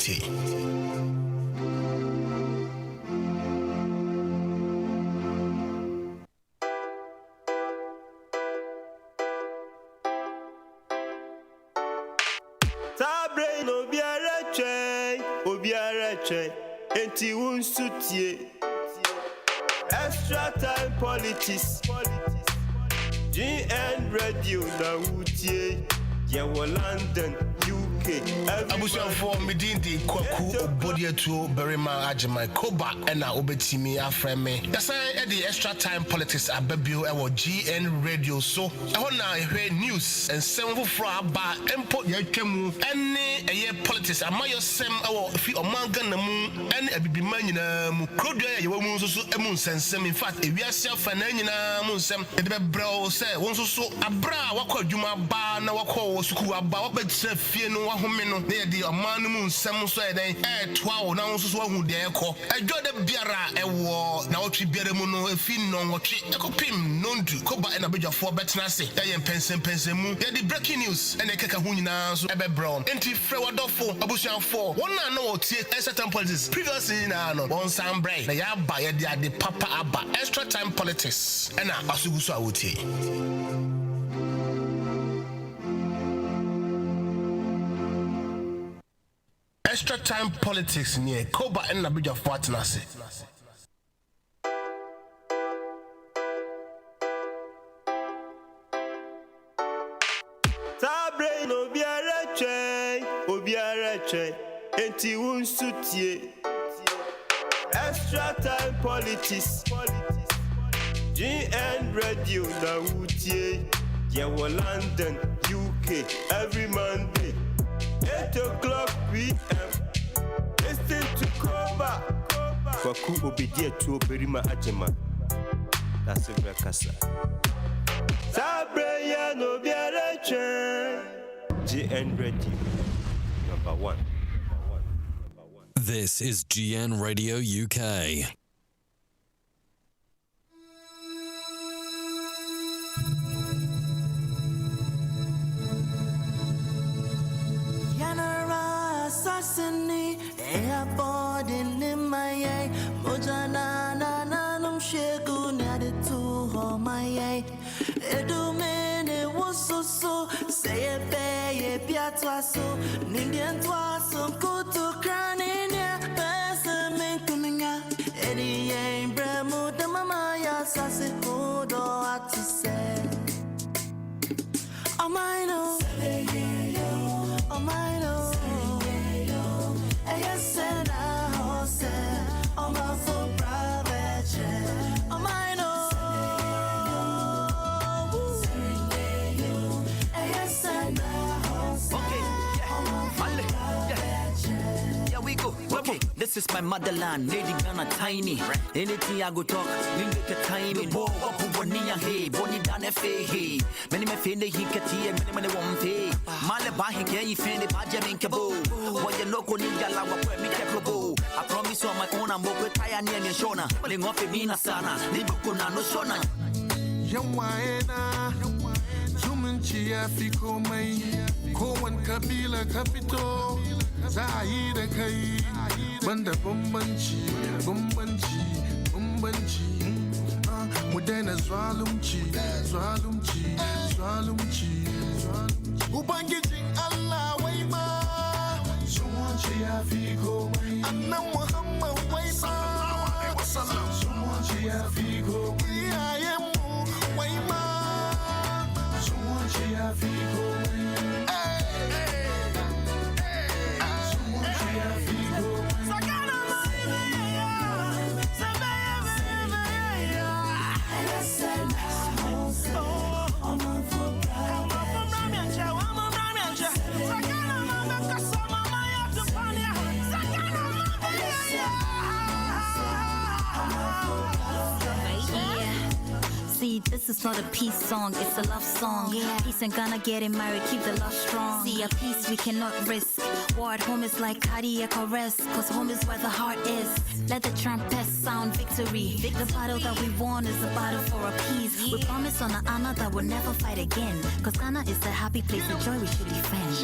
wote. Sabre no obiara che enti wunsutie extra time politics GN radio na wutie yewo London UK Abusian for Medindi Kwaku Obodiatu Berima Ajima Koba ena obetimi afreme. Yasa the extra time politics abebio ewo GN radio so na ehwe news and seven fra ba empo yatwemu ene eye politics amayo sem ewo fi omanga na mu ene abibima nyina mu krodo ye wo mu so emu nsensem in fact ewiase afa na nyina mu nsem de bebrɛ se won so abra wakɔ adwuma ba na wakɔ suku aba wabɛtira fie no wahome no na yɛde ɔman no mu nsɛm so ɛdɛn ɛtoa wo na wo so wahu deɛ ɛkɔ adwa da biara ɛwɔ na wɔtwe biara mu no efi nɔnwɔtwe ɛkɔpem nondu koba ɛna badwafoɔ bɛtena ase yɛyɛ mpɛnsɛmpɛnsɛm mu yɛde breaking news ɛna ɛkeka ho nyinaa so ɛbɛbrɛ enti frɛ wadɔfo abusuafoɔ wɔn na wɔtie extra time politics previously na no wɔn san brɛ na yɛaba yɛde ade papa aba extra time politics ɛna asugu so a wɔtie. Extra time politics near Koba and Nabija Fortnase. Sabre no obiara che enti wunsutie extra time politics GN radio na wutie yewo London UK every Monday 8 o'clock p.m. Listen to Koba. Kwaku Obediatu Berima Ajima. That's a rekasa. Sabre ya no biareche. GN Radio number 1. This is GN Radio UK. Sasini, airport in my Mojana, Nanum Shegu, Nadu, oh my Edumen, it was so, say a bay, a piatwaso, Nindian twaso, go to Crania, Pessamin coming out, Eddie, Bremo, the Mamaya, Sassi, hold or what to say. Oh my no, oh my no. Yes, and I said, oh my full private jet, oh my no. Yes, and I said, yeah, we go. Okay, this is my motherland, Lady Ghana tiny. Anything I go talk, we make a time in war. Bonnia, hey, Bonnie Dan F.A. Many may find the Hinkati, many won't pay. Malabahi, can you find the Bajamin Cabo? What you local ninja lava, where me capable. I promise on my own, I'm more tired and Shona. Pulling off a Mina Sana, Libukuna, no Shona. Yamaena, Zumunchia Fiko May, Kowan Kabila Capito, Zaida Kai, Banda Bumbanchi, Mudena Zwalumchi, Ubangijing Allah Wayma, Zumunchia Fiko May, Anna Muhammad Wayma, Zumunchia Fiko May, I am. See, this is not a peace song, it's a love song. Peace and Ghana getting married, keep the love strong. See, a peace we cannot risk. War at home is like cardiac arrest, cause home is where the heart is. Let the trumpets sound victory. The battle that we won is a battle for a peace. We promise on an honor that we'll never fight again, cause Ghana is the happy place of joy we should defend.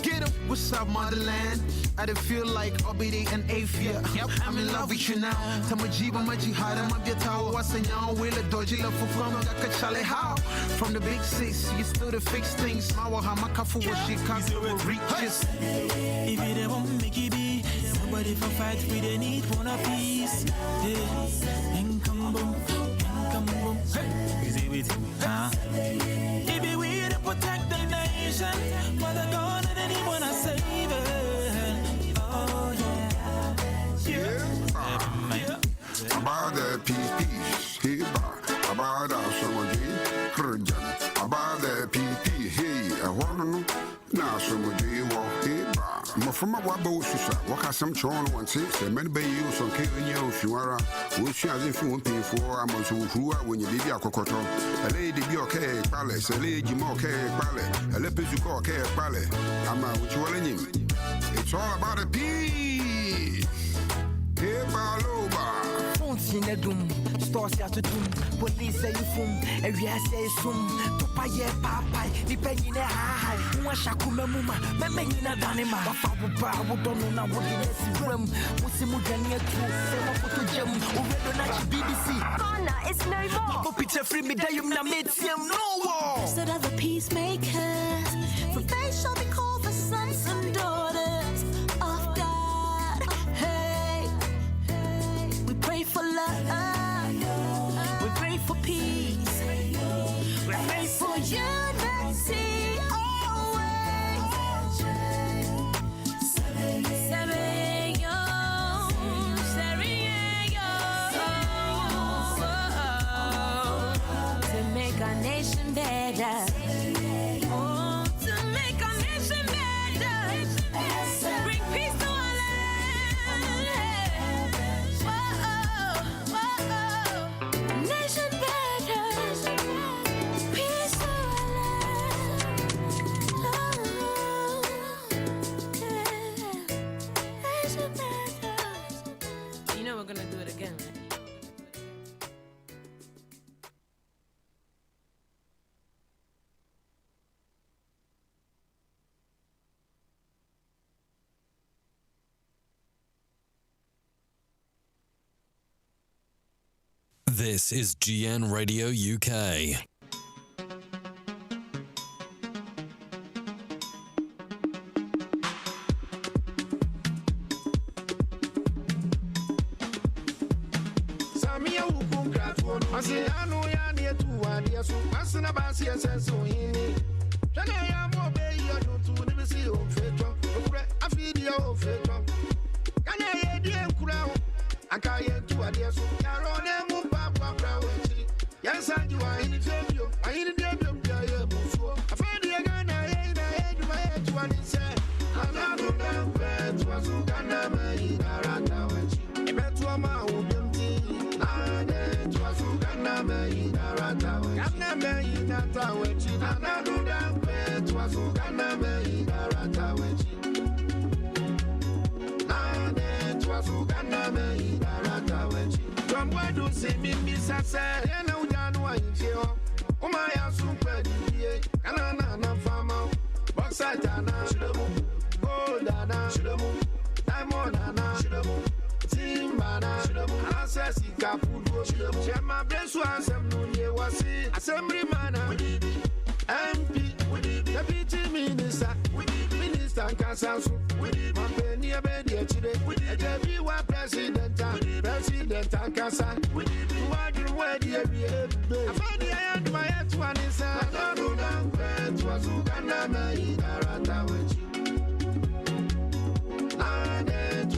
Get up, what's up, motherland? I don't feel like Obede and Afia. I'm in love with you now. Tamajiba Majihada Mabiata was a young will a dodgy love for from Dakachale. How? From the big six, you still to fix things. Mawa Hamakafu was Chicago will reach this. If you don't want me, be somebody for fight, we don't need one of peace. And come boom, is it with if we to protect the nation, for the God and anyone I save it. Oh yeah. About the peace, hey, about our summer day, about the PP, hey, I want to know. Now, summer day, walk, hey, from a wabo, what has some chorn one six, and many bay use on Kevin Yo, Shumara, which has if you won't pay for, I'm also who are when you be a cocoto, a lady be okay, palace, a lady more care, ballet, a lepizuko care, ballet. I'm out with you in. It's all about a peace. Hey, Baloba. In a doom, stores here to doom, police say you foom, area say soon, Papa ye papa, depending on high, Mwashakuma Muma, Memina Danima, Papa, who don't know what it is, Musimugania too, Photo Gem, who read BBC. Ghana, it's no more. Papa picture free me, Dayum Namitium, no war. Instead of the peacemakers, for they shall be called the sons and daughters of God. Hey, we pray for love, we pray for peace, we pray for unity always. To make our nation better. Oh, to make our nation better. Bring peace to our land. Nation better. Peace to our land. Nation better. You know we're gonna do it again, right? This is GN Radio UK. Samia Ukungrato, Asiano Yania to Adiasu, Asana Basia Sansoni. Tanaya Mobe, you to never see home Feto, I feed your Feto. Canaya dear Crown, Akaya to Adiasu, Yarone Mumba Brown. Yes, I do. I need you. I need you. I find the again. I had my head to one inside. I'm not going to was Uganda. I bet to a man who didn't think. I was Uganda. I'm never in that tower. I'm not going to was Uganda. Was Uganda. Don't want to see me miss a say. And now, Jan, why you? Oh, my house, super. And I'm farmer. Boxatana, Goldana, Diamondana, Timbana, Assassin Capudo, Gemma Breswan, some Nunia was Assemblyman, MP, Deputy Minister, Minister Casas, Penny Abedia today, everyone President, Casa, who are the way the I found the end my head one is a was Uganda,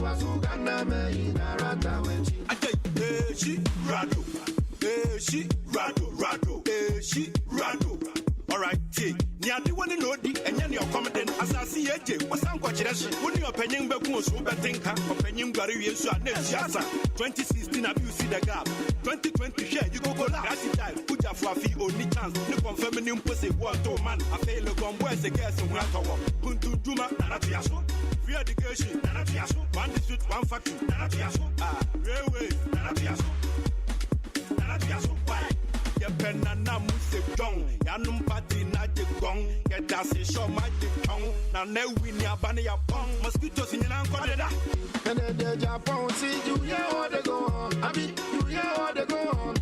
was Uganda, she rado, she rado. All right, Niadi one no di and your competent as I see AJ was some question. When your penning back so betinka or penning Gary so 2016 have you see the gap 2020 share you go last time put your fee only chance no confirming pussy one to man I fail a gun boys a guess and Kuntu Juma Nanapiaso free education Nanapiaso one district one factory Nanapiaso railways Nanapiaso why ya penana muse jong ya num party na je gong get that show magic tong na ne win ya bani ya pong mosquitoes in an kodeda and the Japan see you hear all they go on abi you hear all they go on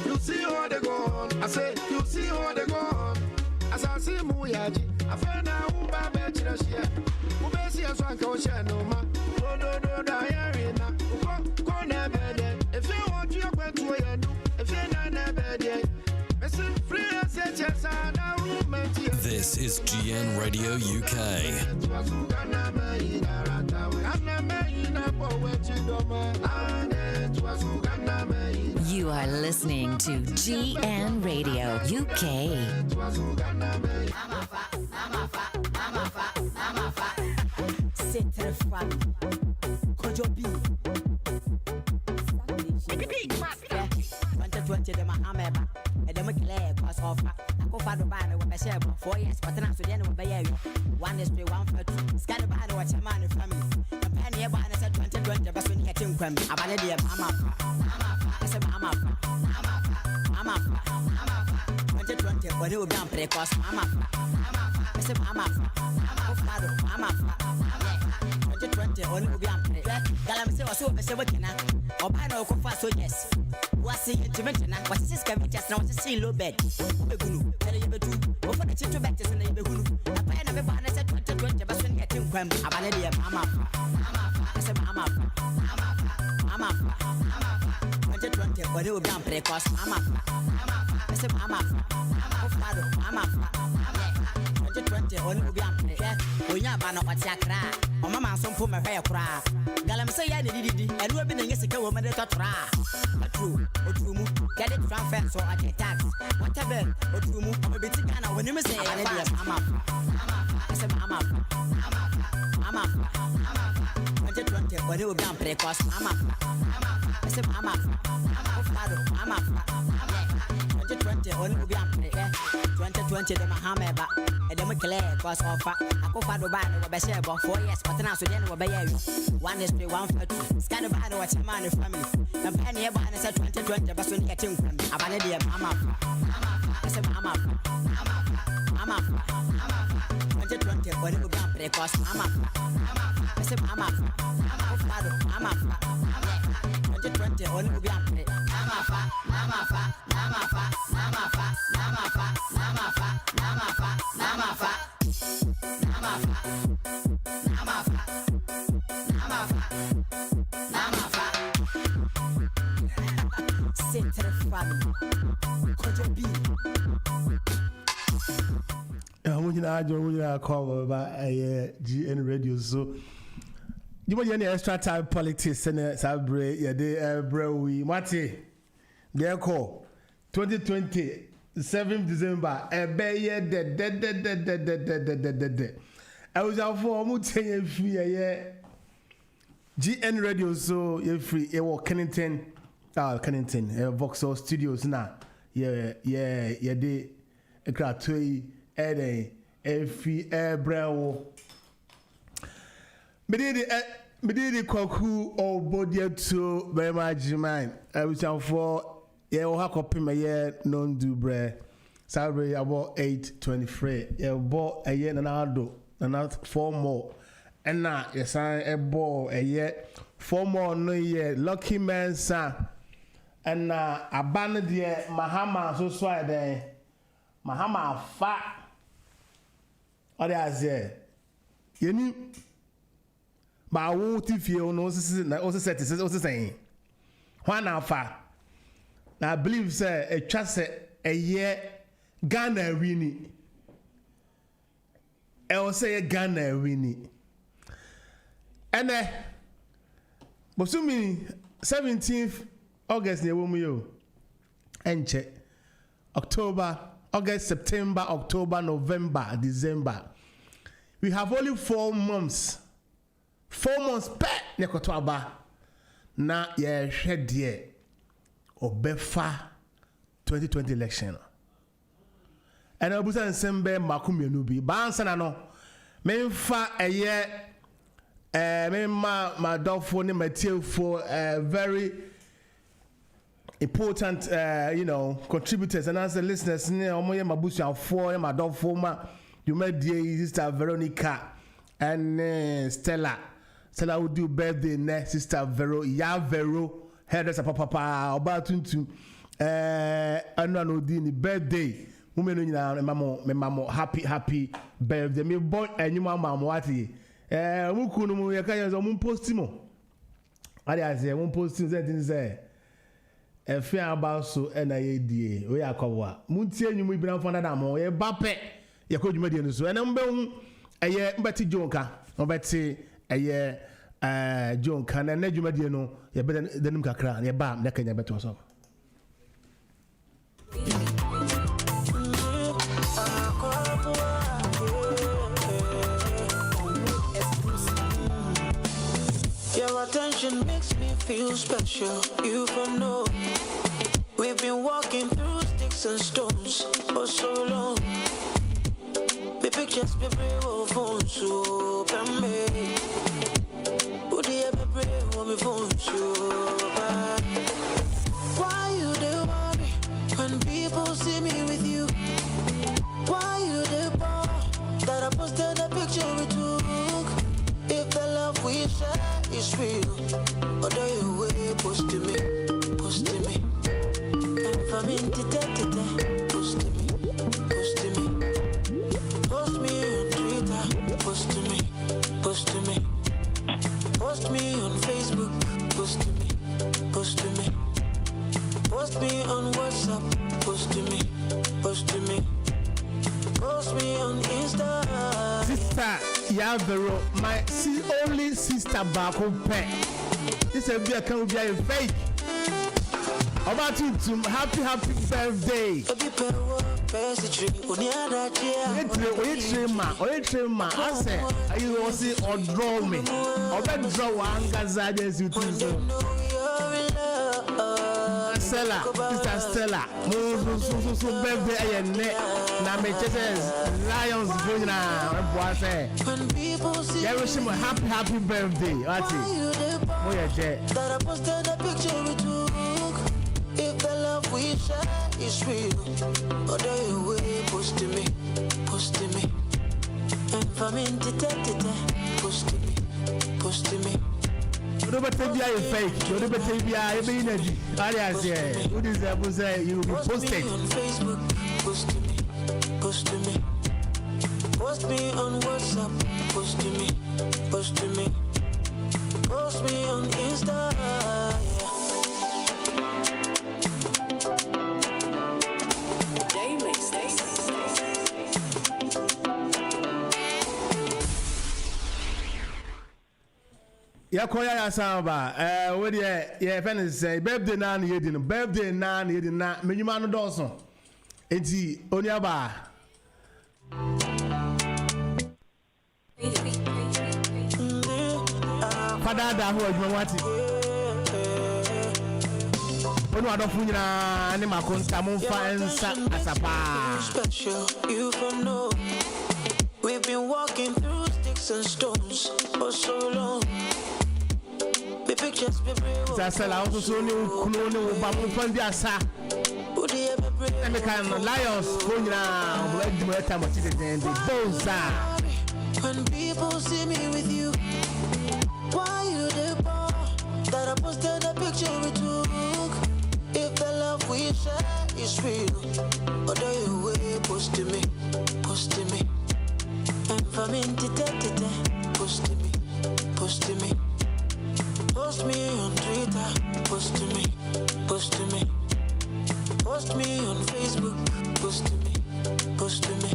you see all they go on I say you see all they go on as I see muyaji I find out who ba be chira shia who be see so anka o share no ma do da yarina go na bede if you want you go to ya no if you na bede listen free as a chance na room. This is GN Radio UK. You are listening to GN Radio UK. For 4 years, but now so then we one is pay one for two. Scan about what your man family. The penny about 2020, but when you get in crime, about the mama. I said, mama. 2020, but it will be on precoce, mama. I said, mama. 2020, only will be on precoce. Galamse was so a working or by no confess, so yes. What's the intervention? What's this coming just now? What's the sea low bed? For the children back to the neighborhood. I buy another banner said 2020, but when getting crime, I buy a mama. I said, mama. 2020, but it will be on precoce, mama. I said, mama. 2020, only will be on precoce. When you are not what's your cry, or mamma, some put my hair cry. Galam say, I did, and we've been a yes ago, woman that try. But true, or true, get it from fence or I get tax. Whatever, or true, I'm a bit kind of when you say, mama. I said, mama. 2020, but it will be on precoce, mama. I said, mama. 2020, only will be on precoce. 2020, the Mahameba, and the McClare was offer. I go for the band of a share about 4 years, but now so then we'll be one is pay one for two. Scan about what your man family. The penny about 2020, but when you get in from Abanadi, mama. I said, mama. 2020, but it will be on precoce, mama. I said, mama. 2020, only will be on precoce. I call about GN Radio. So you want any extra time politics and celebrate your day, bro? We Mati, their call 2020, 7th December. A bay dead. I was out for Mutin free. GN Radio, so you're free. You walk Kennington, Vauxhall Studios now. Yeah, they a cratui, a free air brow. Medidi Kwaku or body to very much mine. I was out for a year non do bre. Salary about 823. You bought a year and another 4 more. And now you sign a ball a year 4 more no year. Lucky man, son. And now a banner dear Mahama so swear there. Mahama fat. Or there's there. You need. But I won't if you know, also saying, one alpha. Now I believe, sir, a chance a year Ghana winning. I will say a Ghana winning. And but so many 17th August near Womio and check October August, September, October, November, December. We have only 4 months. 4 months per nekotwaba. Na ye shedie obefa 2020 election. And Abusa and Sembe Makumienu bi. Bansana no. Memfa eye my dog for my tail for very important contributors and as the listeners my bush for my dog for you met dear sister Veronica and Stella would do birthday next sister Vero hairdresser papa about to annual birthday women mama happy birthday me boy and you mama wati mukunu mu yakaya zo mun post mo ari ase mun post thing say efi about so na ye die we yakwa mun tie nyumu ibran fo na mo ye bape yakwa dwuma die no so na mbe hu eye mbati jonka mbati eye jonka na dwuma die no ye be denim kakra ye ba na kanya beto so Your attention makes me feel special. You can know we've been walking through sticks and stones for so long. The pictures be brave of phones so can me. Would you ever brave of me phone so why you do worry when people see me with you? Why you do bother that I posted a picture we took? If the love we share is real, or do you way post to me? And from into that, post to me. Post me on Twitter, post to me. Post me on Facebook, post to me. Post me on WhatsApp, post to me. Post me on Insta. Sister Yavero, my only sister back home pet. This will be a can be a fake. About you to happy birthday. I say, you will see or draw me. Or then draw one gazades you Stella, Sister Stella, so birthday and na me says Lions going now. When people see you, happy birthday. What's it? That I posted a picture we took. If the love we share is real, or do you way post to me? And from into that, post to me. You better be a fake. You better be a energy. What is that? Say you will be posted on Facebook. Post to me. Post me on WhatsApp. Post to me. Post me on Insta. Ya koya ya samba we dey ya friend say birthday na na yedi na menyuma no dɔso enti oni aba fada da ho adwuma wati onu adɔfo nyina ne makonta momfa ensa asapa You can know we've been walking through sticks and stones for so long. The pictures be brave. Zasela also so ni kuno ni ba momfa ndi asa Would you ever brave? and the kind of Lions go nyina blood di mo time ti de bonza. When people see me with you, why you the bar that I posted a picture we took? If the love we share is real, or do you way post to me? And from into that, post to me. Post me on Twitter, post to me. Post me on Facebook, post to me.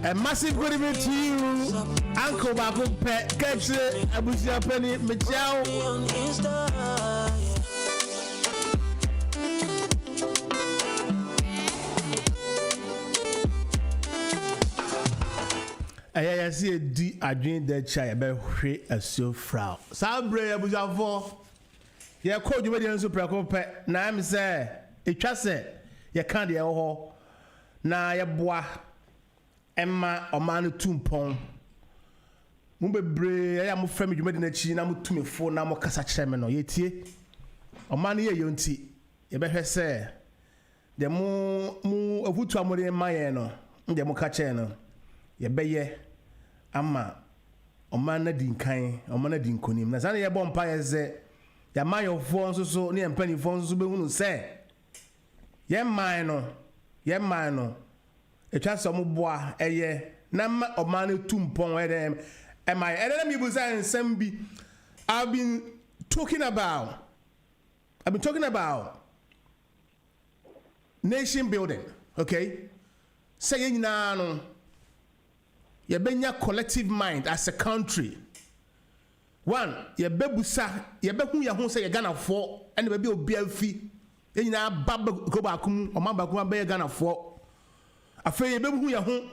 A massive good evening to you, Uncle Babu Pet, catch it, Abuja Penny, Michelle. On Insta. I see a D adwin de chai be hwe aso frau. Sabre abujafo. Ye ko dwuma de nso prako pe na am say etwa se ye kan de ho na ye boa emma oman tumpon. Mu bebre ya mo frame dwuma de na chi na mo tumefo na mo kasa kire me no ye tie. Oman ye yonti ye be hwe se de mu avutu amore maye no de mo ka kire no ye beye ama oman na dinkan oman na dinkonim na zane ye bompa ye ze ya mayo fo nso so ne empani fo nso be hunu se ye man no etwa so mo boa eye na ma oman tumpon ere am I mi buza nsem bi I've been talking about nation building, okay? Say ye nyina no ye benya collective mind as a country. One, ye bebusa, ye behu ya ho say ye Ghana for and be obi afi. Ye nyina ba go ba kum, o ma ba kum be Ghana for. Afa ye behu ya ho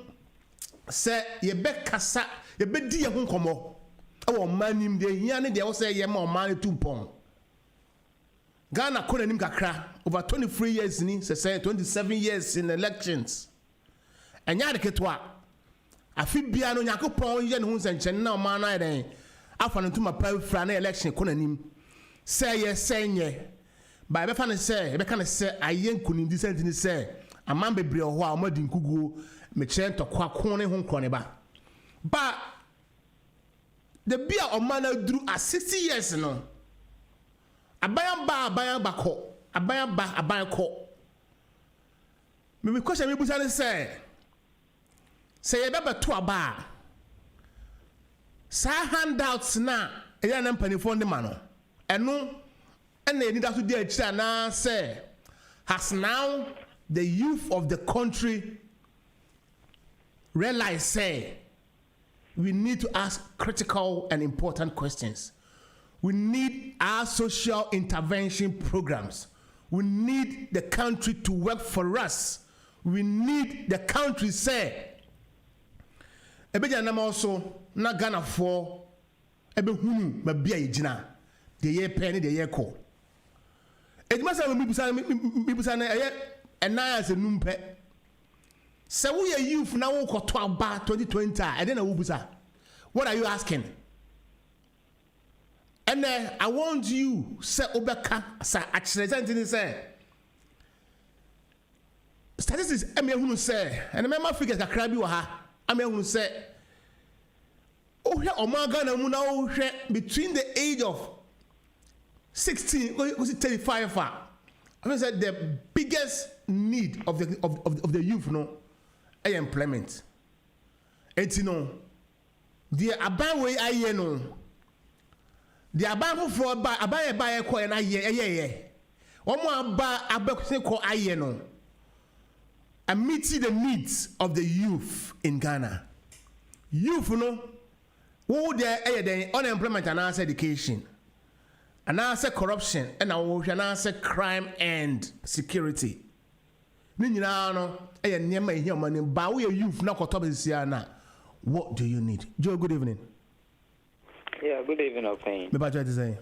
say ye be kasa, ye be di ye ho komo. Awo manim de hia ne de wo say ye ma o man tumpon. Ghana kona nim kakra over 23 years ni say 27 years in elections. Enya de ketwa afi bia no nyakopon ye ne ho nsenchen na o man na den afa no tuma pa fra na election kona nim say ye senye ba be fa ne say be ka ne say ayen kunim di senti ni say aman bebre ho a o ma di nkuguo me kire ntokwa ko ne ho nkro ba the bia o man na duru a 60 years no abayan ba ko abayan ko me question me busa ne say ye beba to aba sa handouts na e ya na mpanifo ndi ma no eno na eni da so di akira na say has now the youth of the country realize say we need to ask critical and important questions. We need our social intervention programs. We need the country to work for us. We need the country say ebeja na also na Ghana for ebe hunu ma bia yigina de ye pen de ye ko ejuma say mi busa na eye enaya se numpe se wo ye youth na wo koto aba 2020 e dey na wo busa. What are you asking? And I want you say obeka sa actually say statistics eme hunu say and remember figures kakra bi wa ha ame hunu say ohwe omaga na mu na ohwe between the age of 16 was it 35 I mean said the biggest need of the youth no employment enti no the aban we aye no the aban for aban e ko na ye omo aba ko aye no and meeting the needs of the youth in Ghana. Youth no who there den unemployment and education and corruption and crime and security. Ni nyina no nyema ehia mani ba we youth na kotobesia na. What do you need? Joe, good evening. Yeah, good evening, Opin. Me ba try to say.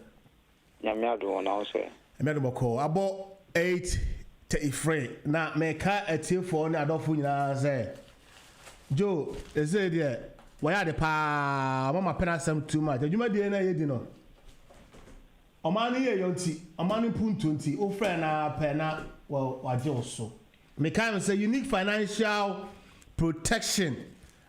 Nyame ado na also. Me do boko abo 8 te ifre na me ka atiefo na adofo nyina say. Joe, is it there? Why are the pa mama pena some too much? Adwuma de na yedi no. Omani ye yonti, omani puntunti, o friend na pena well waje oso. Me can say unique financial protection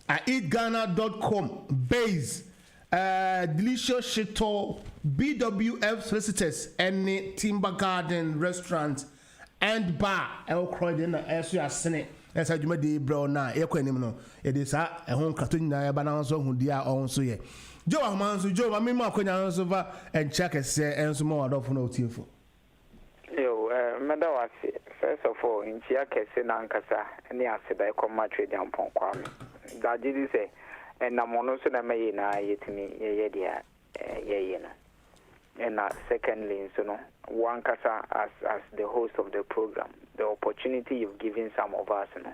at eatghana.com base delicious shito BWF solicitors any Timber Garden restaurant and bar el croydon eso asene esa dwuma de bro na ekwanim no e de sa ehon krato nyina ba na so hudi a on so ye jo ahmanso jo ma mema akonya so va en check ese enso mo adofo na otiefo yo medawasi first of all in chia kese na nkasa ni aseda ekoma trade ampon kwame da did say and namono so na me na yetimi ye dia ye na and secondly so no one kasa as the host of the program the opportunity you've given some of us no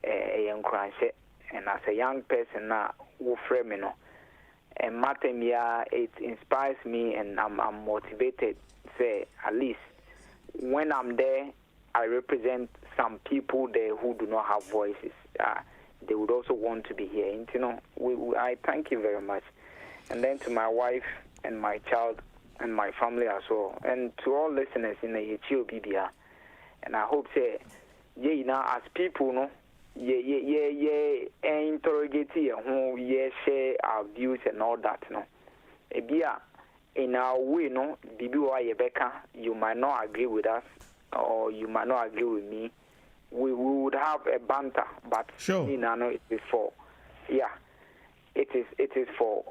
encourage and as a young person now, who frame and Matemia, it inspires me, and I'm motivated. Say at least when I'm there, I represent some people there who do not have voices. They would also want to be here. And, I thank you very much. And then to my wife and my child and my family as well, and to all listeners in the HUBBR. And I hope say, as people, interrogate who share our views and all that, in our way, you might not agree with us, or you might not agree with me. We would have a banter, but sure. It is for, it is for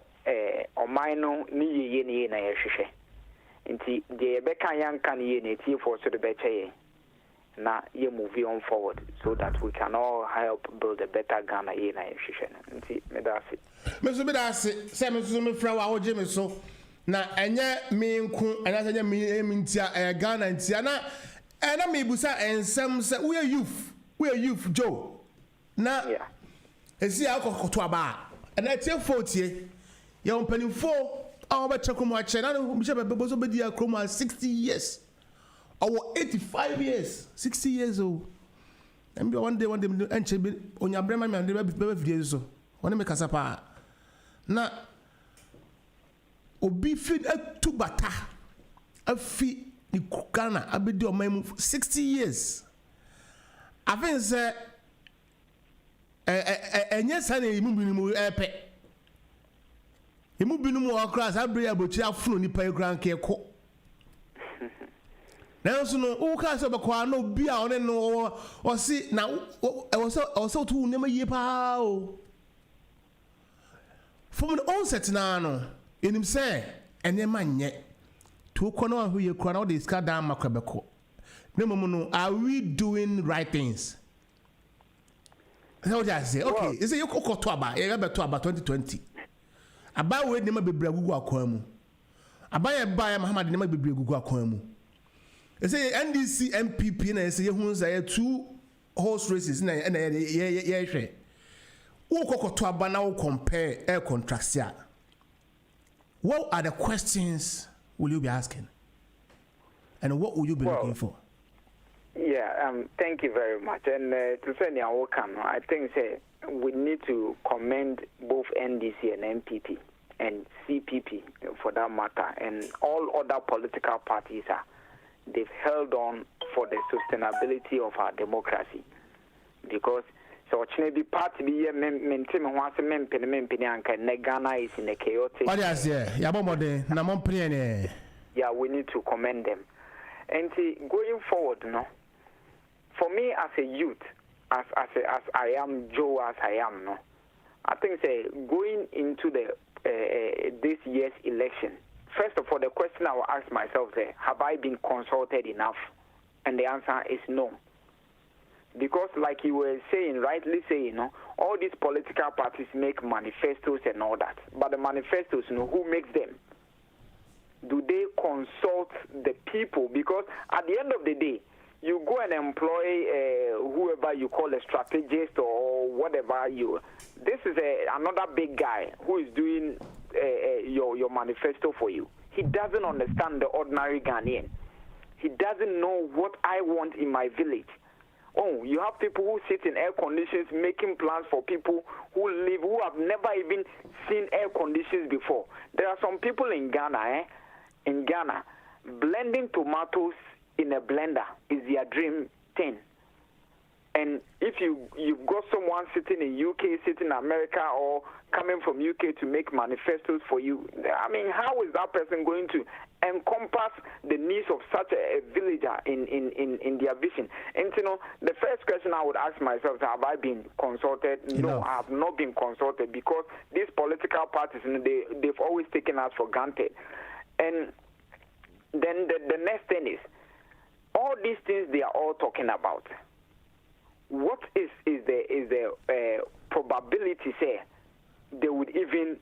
Omaino ni ye na yehwehwe. Nti the beka yan kan ye na tie for so the beche na ye move on forward so that we can all help build a better Ghana ye na yehwehwe. Nti me da se. Me so be da se, say me so me fra wa wo je me so na enye me nku anya enye me ntia Ghana ntia na me busa ensem say we are youth Joe na esi akokoto aba na tie fotie ye ompanifo a obeche komo ache na me she bebe so be dia kromo 60 years or 85 years 60 years old and one day enche bi onyabrema me ande bebe video so wona me kasa pa na obi fi atu bata afi ni Ghana abedi o man 60 years I think say enye sa na imu binu epe imu binu mu akra sa bre abochi afunu nipa ekran ke ko na so no u ka se be kwa na obi a one no o si na o so tu ne ma yie pa o from the onset na no enim say enye ma nye to kono ahu ye kra na o de ska da makwabeko na no are we doing right things? How do I say? Okay, is it you go to aba? You better to aba 2020. Aba we ne ma bebre gugu akwan mu. Aba ye ba ya Muhammad ne ma bebre gugu akwan mu. Is it NDC MPP na say ye hu say two horse races na ye hwe. Wo kokoto aba na wo compare air contracts ya. What are the questions will you be asking? And what will you be looking for? Yeah, thank you very much. And to say I think we need to commend both NDC and MPP and CPP for that matter, and all other political parties. They've held on for the sustainability of our democracy, because so be party be maintain once and Ghana is in a chaotic. Yeah, we need to commend them. And going forward, for me as a youth, as I am Joe, as I am, I think going into the this year's election, first of all, the question I will ask myself is, have I been consulted enough? And the answer is no. Because like you were saying, rightly saying, all these political parties make manifestos and all that. But the manifestos, who makes them? Do they consult the people? Because at the end of the day, you go and employ whoever you call a strategist or whatever you. This is another big guy who is doing your manifesto for you. He doesn't understand the ordinary Ghanaian. He doesn't know what I want in my village. Oh, you have people who sit in air conditions making plans for people who have never even seen air conditions before. There are some people in Ghana, blending tomatoes in a blender is their dream thing. And if you've got someone sitting in UK, sitting in America, or coming from UK to make manifestos for you, I mean, how is that person going to encompass the needs of such a villager in their vision? And the first question I would ask myself is, have I been consulted? No, I have not been consulted, because these political parties, they've always taken us for granted. And then the next thing is, all these things they are all talking about, what is the probability say they would even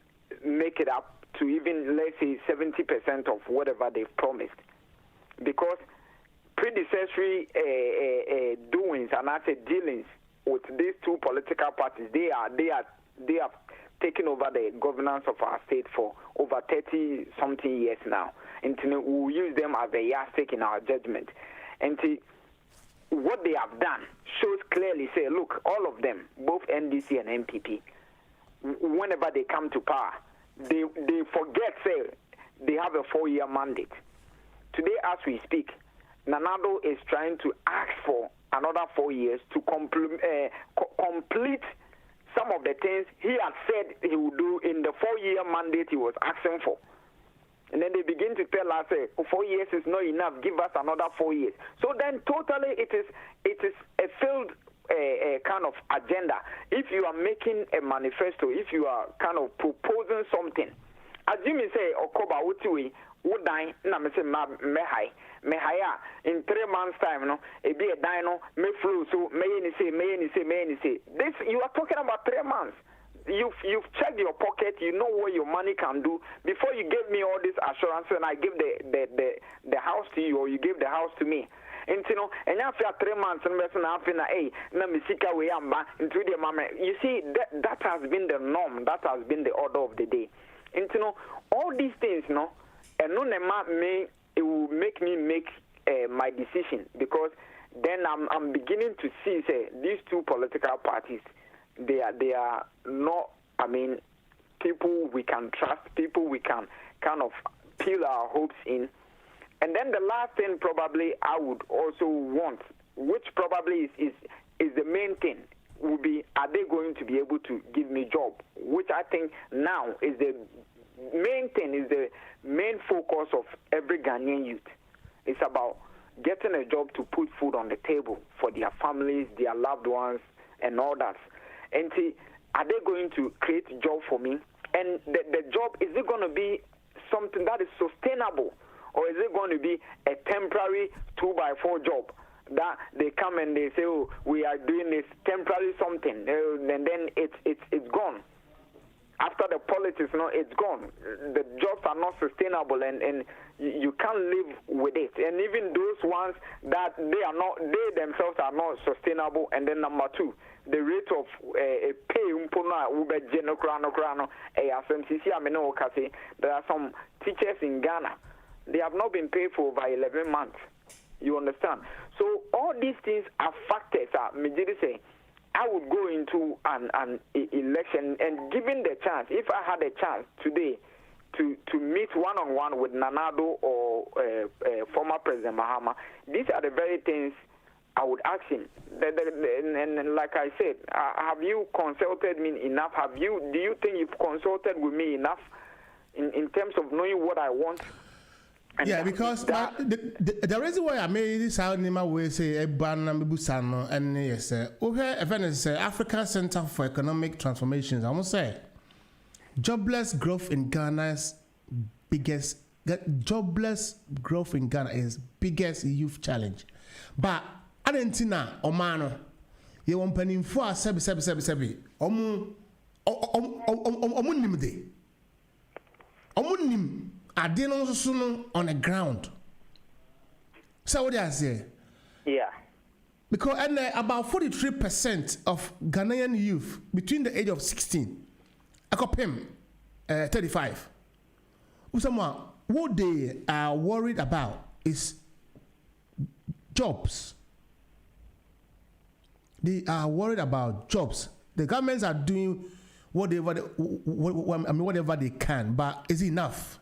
make it up to even, let's say, 70% of whatever they've promised? Because predecessory doings and dealings with these two political parties, they have taken over the governance of our state for over 30-something years now. And we will use them as a yardstick in our judgment. And what they have done shows clearly, say, look, all of them, both NDC and MPP, whenever they come to power, they forget, say, they have a 4-year mandate. Today, as we speak, Nanado is trying to ask for another 4 years to complete some of the things he had said he would do in the 4-year mandate he was asking for. And then they begin to tell us, 4 years is not enough, give us another 4 years. So then totally it is a failed kind of agenda. If you are making a manifesto, if you are kind of proposing something, as you may say, Okoba, would die, na me say mehai in 3 months time, no, it be a dino, me flu, so may say. This you are talking about 3 months. You've checked your pocket, you know what your money can do. Before you gave me all this assurance and I give the house to you, or you give the house to me. And and after 3 months, and you see that has been the norm, that has been the order of the day. And all these things, no, and it will make me make my decision, because then I'm beginning to see, say, these two political parties, they are not, people we can trust, people we can kind of peel our hopes in. And then the last thing probably I would also want, which probably is the main thing, would be, are they going to be able to give me job? Which I think now is the main thing, is the main focus of every Ghanaian youth. It's about getting a job to put food on the table for their families, their loved ones, and all that. And see, are they going to create a job for me? And the job, is it going to be something that is sustainable? Or is it going to be a temporary 2x4 job that they come and they say, oh, we are doing this temporary something, and then it's gone. After the politics, no, it's gone. The jobs are not sustainable, and you can't live with it. And even those ones that they themselves are not sustainable. And then number two, the rate of pay there are some teachers in Ghana, they have not been paid for over 11 months. You understand? So all these things are factors. Say, I would go into an election, and given the chance, if I had a chance today to meet one-on-one with Nanado or former President Mahama, these are the very things I would ask him. And like I said, have you consulted me enough? Do you think you've consulted with me enough in terms of knowing what I want? And yeah, because the reason why I made this out in my way, say, and yes, event African Center for Economic Transformations. I must say, jobless growth in Ghana's biggest biggest youth challenge. But Argentina, Omano, you want penny for sebi. Omunim. I didn't also on the ground. So what do I say? Yeah. Because about 43% of Ghanaian youth between the age of 16, I got him 35. What they are worried about is jobs. They are worried about jobs. The governments are doing whatever they can, but is it enough?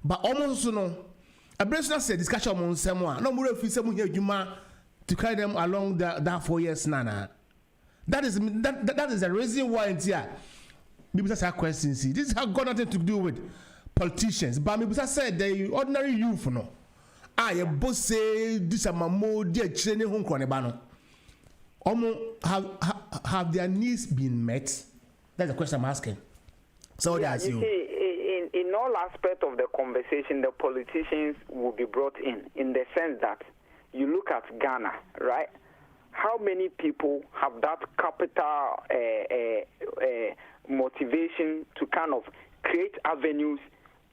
But almost a bracelet said discussion on someone. No more if we say to carry them along that 4 years, Nana. That is the reason why it's here. People just have questions. See, this has got nothing to do with politicians. But people said the ordinary youth, no. I both say this is my more dear training home cronebano. Have their needs been met? That's the question I'm asking. So yeah, that's you see, in all aspects of the conversation, the politicians will be brought in the sense that you look at Ghana, right? How many people have that capital motivation to kind of create avenues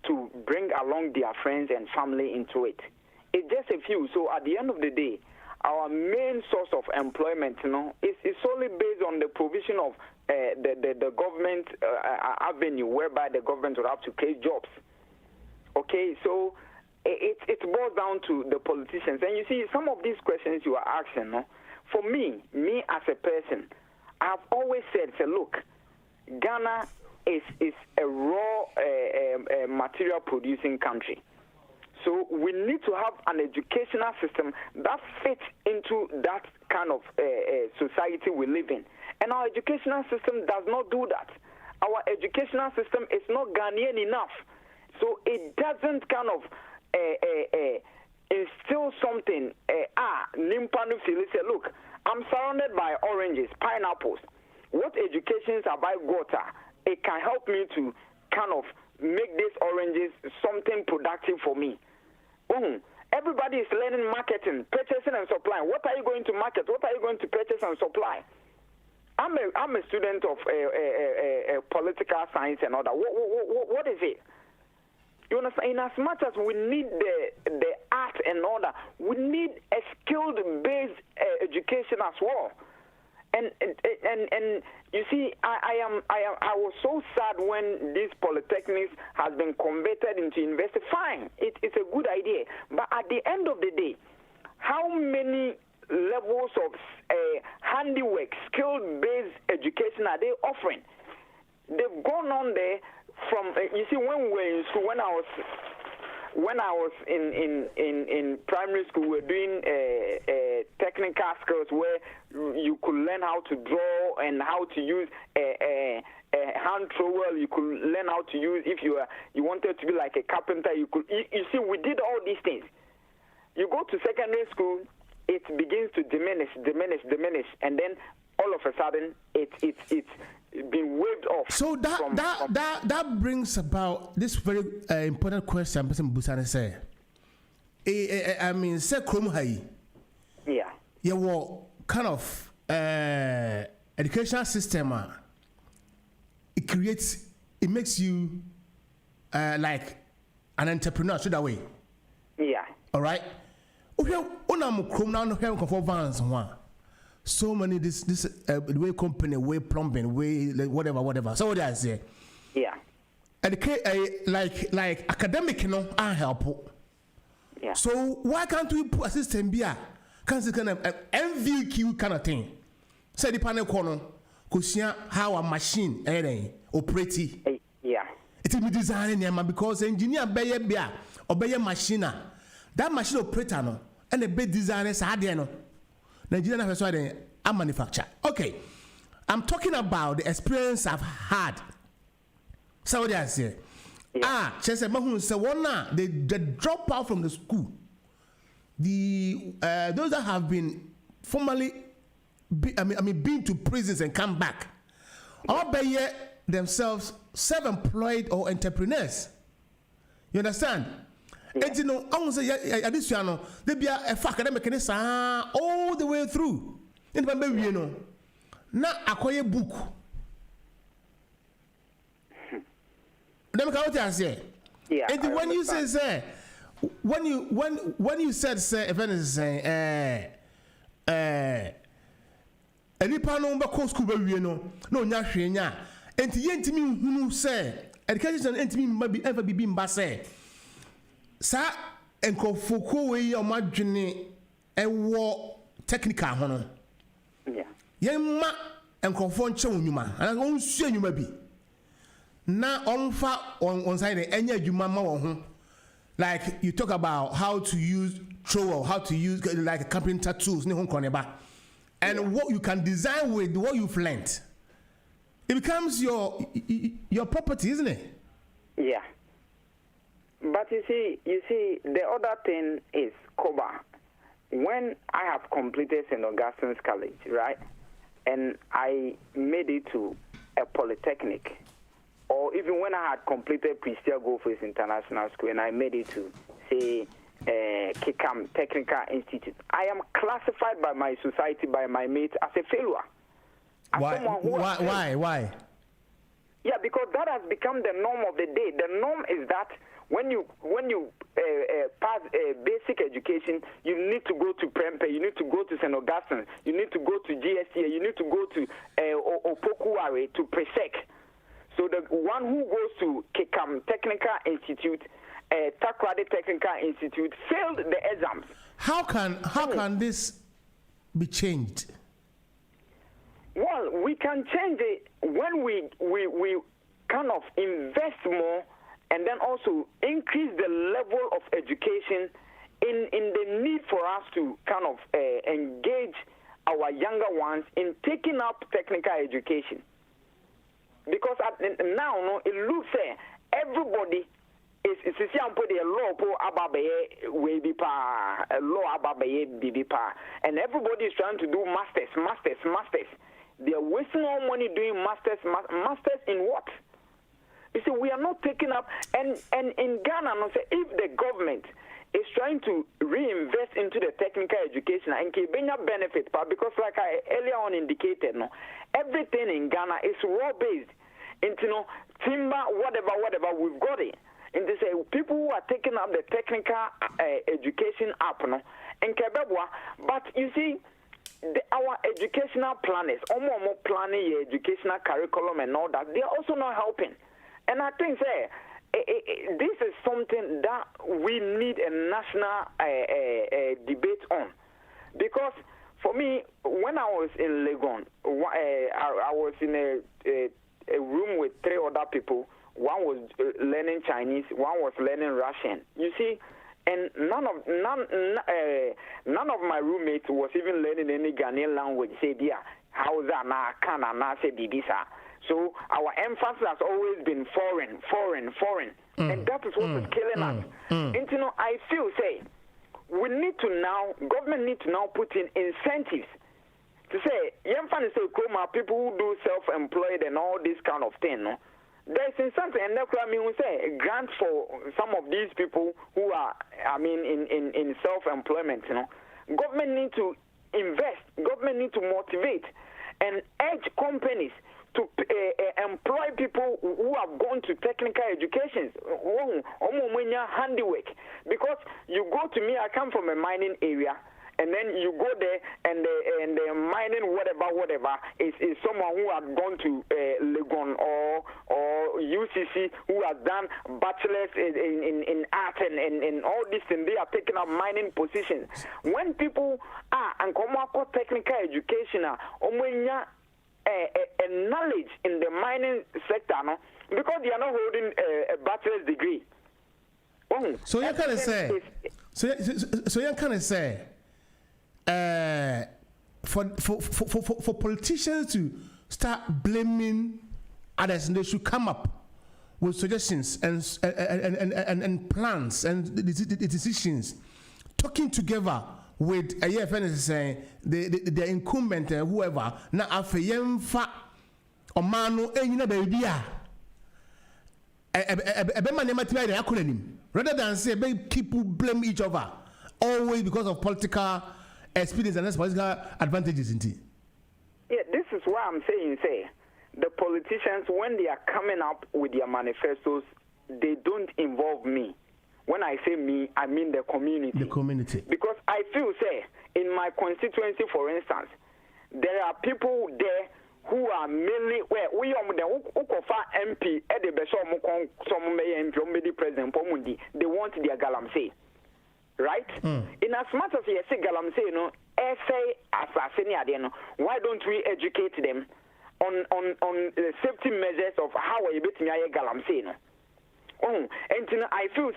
to bring along their friends and family into it? It's just a few. So at the end of the day, our main source of employment, is solely based on the provision of the government avenue, whereby the government will have to create jobs. Okay, so it boils down to the politicians. And you see, some of these questions you are asking, for me as a person, I've always said, look, Ghana is a raw material producing country. So we need to have an educational system that fits into that kind of society we live in. And our educational system does not do that. Our educational system is not Ghanaian enough. So it doesn't kind of instill something. Nimpanu feel say, look, I'm surrounded by oranges, pineapples. What educations have I got? It can help me to kind of make these oranges something productive for me. Everybody is learning marketing, purchasing and supplying. What are you going to market? What are you going to purchase and supply? I'm a student of political science and all that. What is it? You understand? In as much as we need the art and all that, we need a skilled-based education as well. And you see, I was so sad when this polytechnics has been converted into university. Fine, it's a good idea. But at the end of the day, how many levels of handiwork, skill-based education are they offering? They've gone on there from you see, when we were in school, when I was in primary school, we were doing technical skills where you could learn how to draw and how to use a hand trowel. You could learn how to use, if you wanted to be like a carpenter, you could. You see, we did all these things. You go to secondary school, it begins to diminish, and then all of a sudden it's been waved off. So that brings about this very important question. Person Busane say, I mean, say Krom Hai. Yeah. You were kind of educational system. It makes you like an entrepreneur. So that way. Yeah. All right. So many this way company, way plumbing, way like whatever. So what I say? Yeah. Like academic, help. Yeah. So why can't we put a system here? Kind of MVQ kind of thing. Say the panel corner, kusia how a machine operate. Yeah. It will be designed because engineer be or machine. That machine operator no and the big designers are there no. Nigerian have a manufacture. Okay, I'm talking about the experience I've had. So what I say? Chese Mahun say one they drop out from the school. The those that have been formerly been to prisons and come back, all by themselves self-employed or entrepreneurs. You understand? And you know, I want to say, this year, they be a academic all the way through. And baby, you know, now acquire book. Let me come out say. Yeah. And when you say, when you said, say, if anything, say, any panel back school, baby, you know, no, nya. And the intimate who say, education intimate maybe ever be being basse. Sa enkofoko we o madwene ewo technical hono. Yeah. Yemma enkofo nche onwuma. Ana onsu enwuma bi. Na onfa on side enya adwuma ma wo ho. Like you talk about how to use trowel, how to use like carpenter tools ne ho koneba. And what you can design with what you've learned. It becomes your property, isn't it? Yeah. But you see, the other thing is Koba. When I have completed St. Augustine's College, right, and I made it to a polytechnic, or even when I had completed Prestia Goldface International School and I made it to, say, Kikam Technical Institute, I am classified by my society, by my mates, as a failure. Why? Yeah, because that has become the norm of the day. The norm is that when you pass basic education, you need to go to Prempe, you need to go to St. Augustine, you need to go to GSTA, you need to go to Opokuare, to Presec. So the one who goes to Kekam Technical Institute, Takrade Technical Institute, failed the exams. How can this be changed? Well, we can change it when we kind of invest more and then also increase the level of education in the need for us to kind of engage our younger ones in taking up technical education. Because now it looks everybody is the law and everybody is trying to do masters. They are wasting all money doing masters in what? You see, we are not taking up, and in Ghana, if the government is trying to reinvest into the technical education and keep benefit, because like I earlier on indicated, everything in Ghana is raw-based. Into timber, whatever, we've got it. And they say people who are taking up the technical education up, in Kebebwa, but you see, our educational planners, planning your educational curriculum and all that, they are also not helping. And I think this is something that we need a national debate on. Because for me, when I was in Legon, I was in a room with 3 other people. One was learning Chinese, one was learning Russian. You see, and none of my roommates was even learning any Ghanaian language. Say, dear, Hausa na Kana na say Bibisa. So our emphasis has always been foreign, and that is what is killing us. And I feel government need to now put in incentives to say, people who do self-employed and all this kind of thing. No? There's incentive, and that's what I mean. We say a grant for some of these people who are, in self-employment. Government need to invest. Government need to motivate and urge companies to employ people who have gone to technical educations, handiwork. Because you go to me, I come from a mining area. And then you go there, and the mining whatever is someone who has gone to Legon or UCC, who has done bachelors in art and all this, and they are taking up mining positions. When people are and come technical education, a knowledge in the mining sector, no, because they are not holding a bachelor's degree. So you can say. So you can say. For politicians to start blaming others, and they should come up with suggestions and plans and decisions, talking together with AFN saying the incumbent whoever na afeyemfa omano enyina baby rather than say people blame each other always because of political experience and political advantages. Yeah, this is why I'm saying, the politicians, when they are coming up with their manifestos, they don't involve me. When I say me, I mean the community. The community. Because I feel, in my constituency, for instance, there are people there who are mainly we are the MP at the best MP president they want their galamsey. Right? In as much as you say galamsey, why don't we educate them on the safety measures of how we beat galamsey? And I feel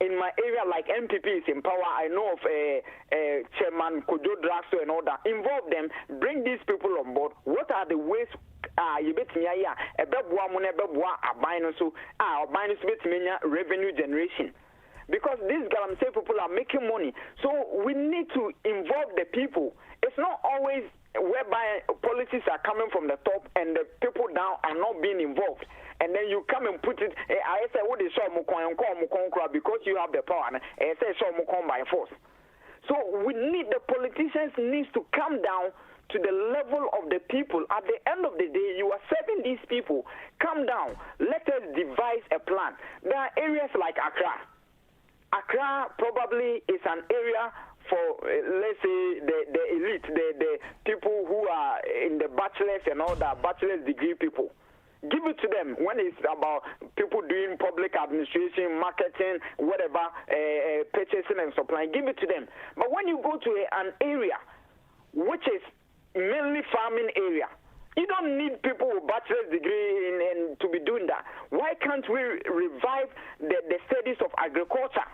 in my area like MPP is in power. I know of Chairman Kojo Draxo and all that. Involve them, bring these people on board. What are the ways you bet me revenue generation? Because these galamsey people are making money. So we need to involve the people. It's not always whereby policies are coming from the top and the people down are not being involved. And then you come and put it, I say, what is because you have the power. And I say, by force. So we need, the politicians need to come down to the level of the people. At the end of the day, you are serving these people. Come down. Let us devise a plan. There are areas like Accra. Accra probably is an area for, let's say, the elite, the people who are in the bachelor's and all that, bachelor's degree people. Give it to them when it's about people doing public administration, marketing, whatever, purchasing and supplying. Give it to them. But when you go to an area which is mainly farming area, you don't need people with bachelor's degree and to be doing that. Why can't we revive the studies of agriculture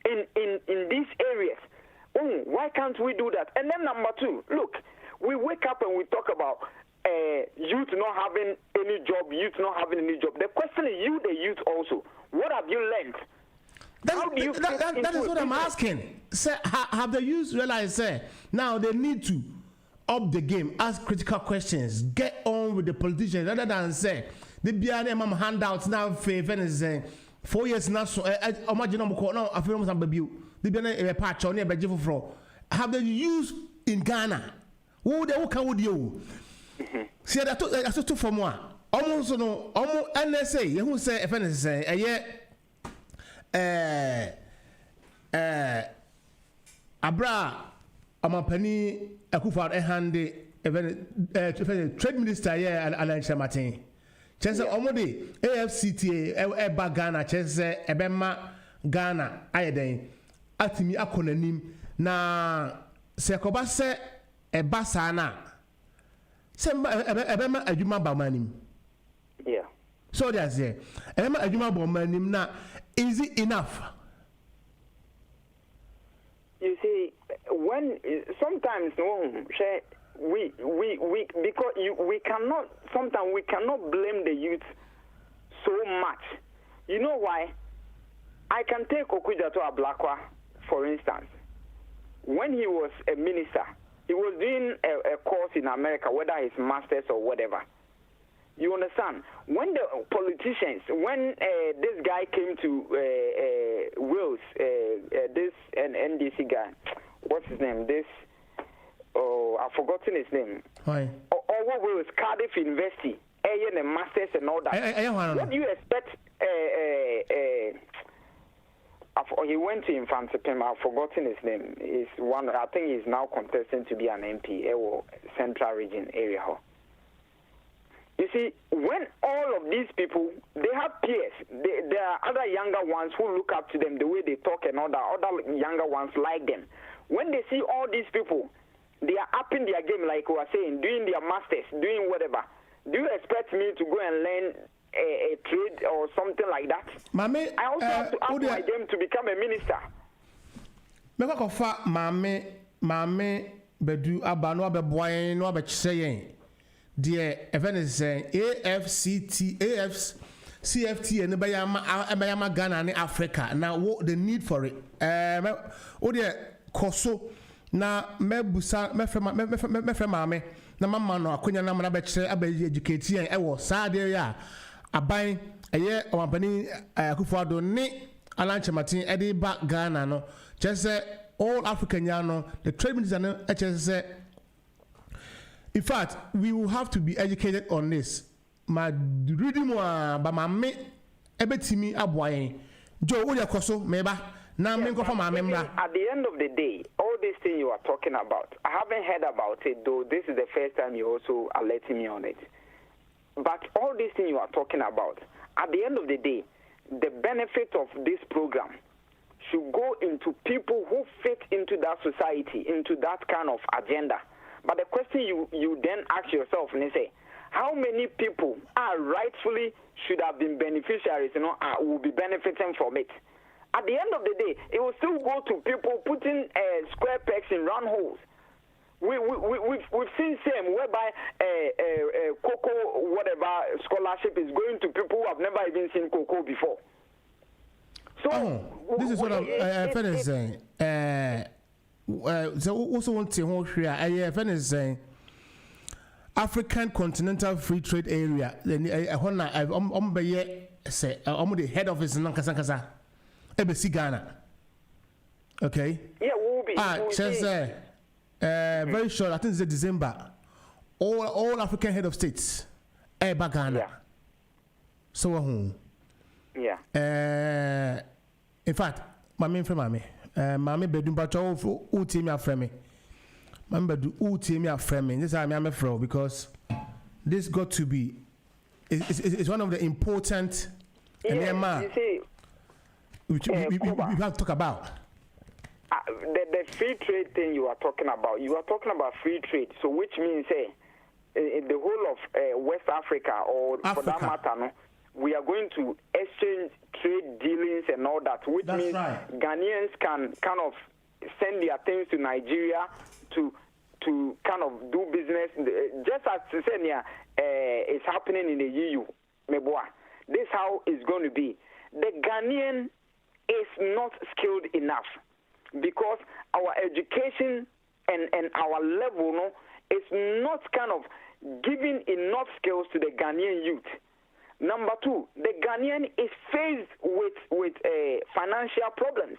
in these areas? Why can't we do that? And then number two, look, we wake up and we talk about youth not having any job, The question is you, the youth also. What have you learned? That is what I'm asking. Sir, have the youth realized, now they need to up the game, ask critical questions, get on with the politicians, rather than say, the BNM handouts now, and 4 years now, so imagine now, I feel some baby, the BNM patch on near have the youth in Ghana. Who can you? See, I took for more. Almost no, almost NSA, who say, if anything, Abra, Amapani, Akufa, Hande, trade minister, Alan Chamatin. Chance Omodi, AFCTA, Ghana, Chance, Ebema, Ghana, Ayadane, Atimi Akonanim, na Sekobase, Ebasana. Ebema Ajuma Bamanim. Yeah. So that's it. Ebema Ajuma Bamanim na. Is it enough? You see, when sometimes we because we cannot sometimes we cannot blame the youth so much. You know why? I can take Okujato Ablakwa, for instance. When he was a minister, he was doing a course in America, whether it's master's or whatever. You understand? When the politicians, when this guy came to Wales, this NDC guy, what's his name? I've forgotten his name. Why? Over Wales, Cardiff University, and masters and all that. What do you expect? He went to Infantipim. I've forgotten his name. He's one. I think he's now contesting to be an MP or Central Region area. You see, when all of these people, they have peers, there are other younger ones who look up to them, the way they talk and all that, other younger ones like them. When they see all these people, they are upping their game, like we were saying, doing their masters, doing whatever. Do you expect me to go and learn a trade or something like that? I also have to up my game to become a minister. Mame bedu abano abeboyen no abechseyen. Dear event is saying CFT and Bayama Ghana and Africa. Now what the need for it? Koso na mebusa mefremame na mama no akonya na mabechse abayi educate and ewo sad area aban eye ompani Akufo-Addo ne Alan Chamatin edi ba Ghana no just all African no the trade minister no say. In fact, we will have to be educated on this. Ma reading more, but my me ebetimi aboyen. Joe, what you koso meba? Na me go for my member. At the end of the day, all this thing you are talking about, I haven't heard about it. Though this is the first time you also are letting me on it. But all this thing you are talking about, at the end of the day, the benefit of this program should go into people who fit into that society, into that kind of agenda. But the question you then ask yourself and say, how many people are rightfully should have been beneficiaries, will be benefiting from it? At the end of the day, it will still go to people putting square pegs in round holes. We've seen same whereby cocoa whatever scholarship is going to people who have never even seen cocoa before. So this is what I'm saying. So also want to hear African Continental Free Trade Area. Then say the head office in Nankasa, Ebesi Ghana. Okay. Yeah, we'll be. Says very short. I think it's December. All African head of states, Ghana. Yeah. So home. Yeah. In fact, my main friend, Mammy bedroom but all team are friend me. Remember, do all team are friend me. This is I'm a friend because this got to be. It's one of the important. You see, we have to talk about. The free trade thing you are talking about free trade. So which means, in the whole of West Africa or for that matter, no, we are going to exchange trade dealings and all that, which means Ghanaians can kind of send their things to Nigeria to kind of do business, just as Senia is happening in the EU. Meboa. This is how it's going to be. The Ghanaian is not skilled enough because our education and our level, no, is not kind of giving enough skills to the Ghanaian youth. Number two, the Ghanaian is faced with financial problems.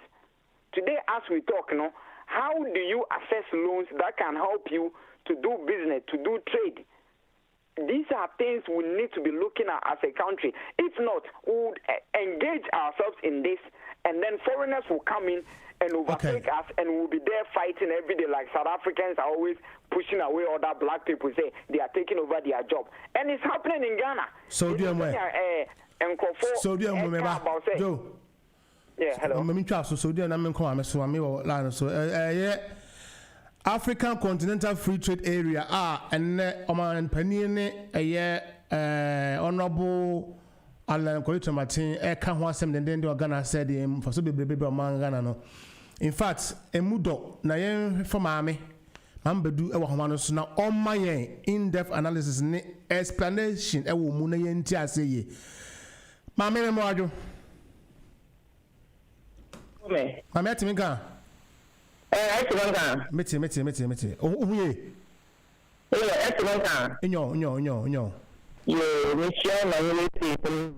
Today, as we talk, no, how do you access loans that can help you to do business, to do trade? These are things we need to be looking at as a country. If not, we would engage ourselves in this, and then foreigners will come in and overtake us, and we'll be there fighting every day like South Africans are always pushing away other black people, say they are taking over their job. And it's happening in Ghana. So do you Joe? Yeah, hello. So do you African Continental Free Trade Area and Oman Penine Honorable Alan Koito Martin can one sem then do Ghana said him for so be Oman Ghana no. In fact, Emudo na yen for mame Mambedu ewa homano so na on my in-depth analysis ni explanation ewo mu na yen ti aseye. Mame me mo adwo. Mame atimi kan. Meti. Ohuye. Enyo. Yo, Michelle, na yele people.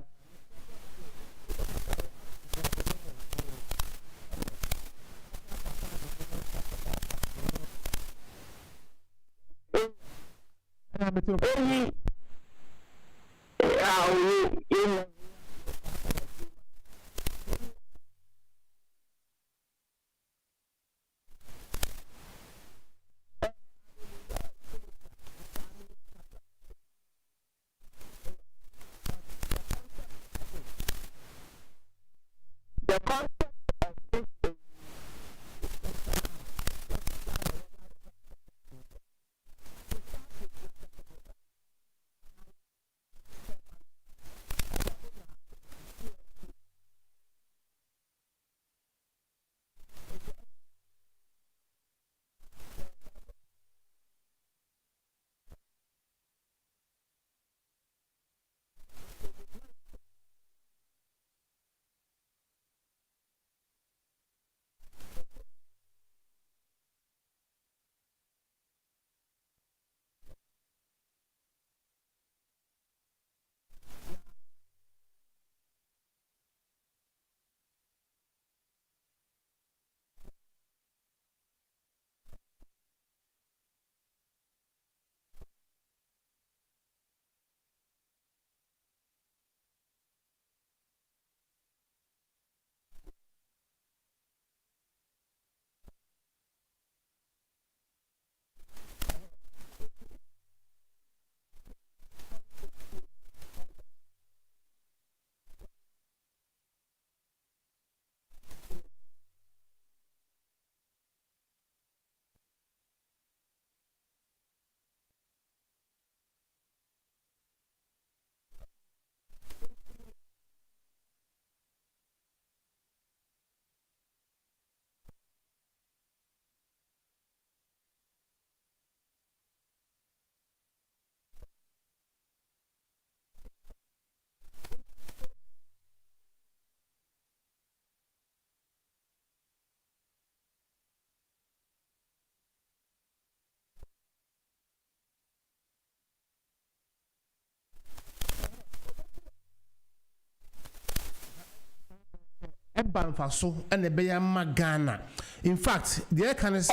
Ebanfaso and the Bayama Ghana. In fact, the kind of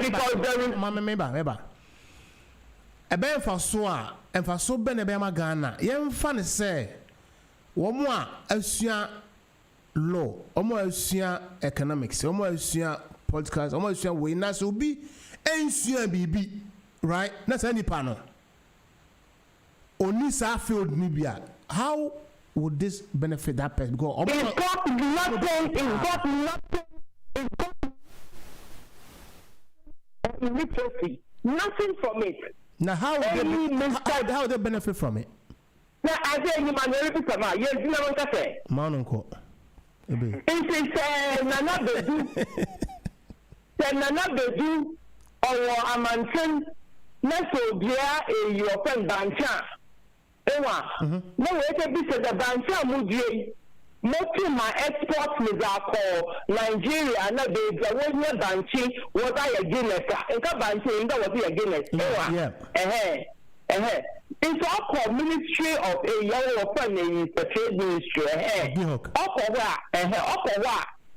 because there is Mama. Ebanfaso and Faso Benebama Ghana. Young funny say, Womwa Asia law, Omo economics, Omo political, Omo way, Naso be, Asia BB, right? That's any panel. Onisa field Nibia. How would this benefit that person? Because it's got nothing. Illiteracy. Nothing from it. Now, how would they benefit from it? Now, I say you man, you sama. Yes, you know what I say. Manunko. It is Nana Bedu. Nana Bedu or Amanson. Neso Bia, your friend Bancha. No, wait, this is the Bancha Mudie. Most of my exports is called Nigeria, and the one year Banchi was I a Guinness. And Banchi, that was a Guinness. It's all called Ministry of a Young Family, the Trade Ministry.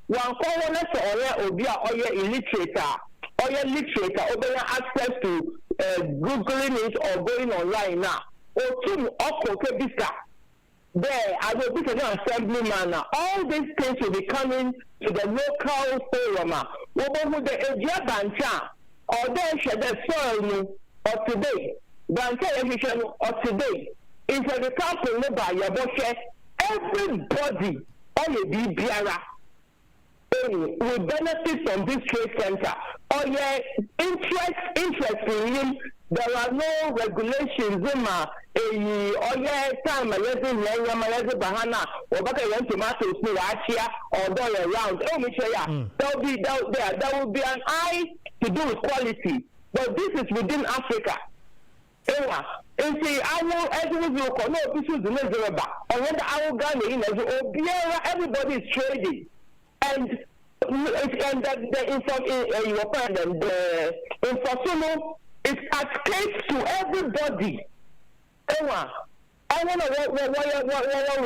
One colonist or your illiterate, or your literature, or access to Googling it or going online now. Or two there, I will be an assemblyman. All these things will be coming to the local forum. With the Asia Bancha, or there should the soil of today. Bancha edition of today. It's a couple by your bush. Everybody, all your BBR, will benefit from this trade center. Or your interest in him. There are no regulations in my time bahana or tomatoes or around. There will be an eye to do with quality, but this is within Africa. And see, I will everybody is trading and the information it's escapes to everybody. I want to what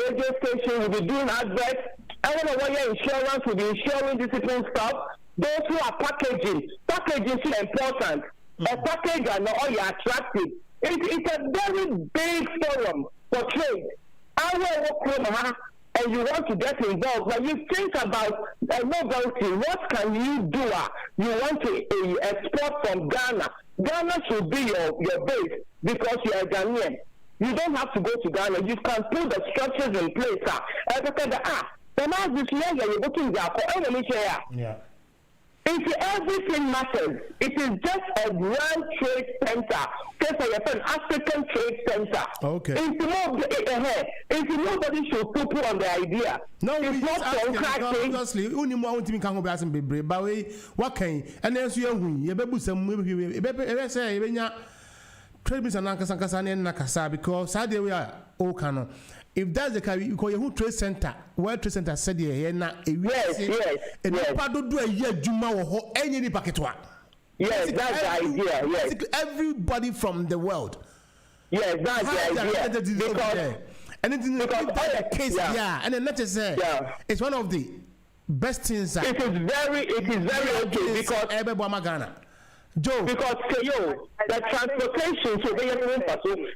radio station will be doing adverts. I want to what your insurance will be insuring discipline stuff. Those who are packaging is important. A package and all you attractive. It's a very big forum for trade. I will work and you want to get involved. When you think about novelty, what can you do? You want to export from Ghana. Ghana should be your base because you are Ghanaian. You don't have to go to Ghana. You can put the structures in place. It's everything matters. It is just a grand trade center. It's an African trade center. Okay. It's nobody should put on the idea. No, it's not contracting. Honestly, only more to me can go and be but what can and then you bebu some say trade business and Nakasa because Saudi we are all canon. If that's the case, you call your trade center, World Trade Center said here now. Yes. And you do a year Juma or any packet one. Yes, that's the idea. Yes. Everybody from the world. Yes, that's the idea. Because anything that's the case, and then let's just say it's one of the best things. It is very okay because Ghana. Joe. Because the transportation, so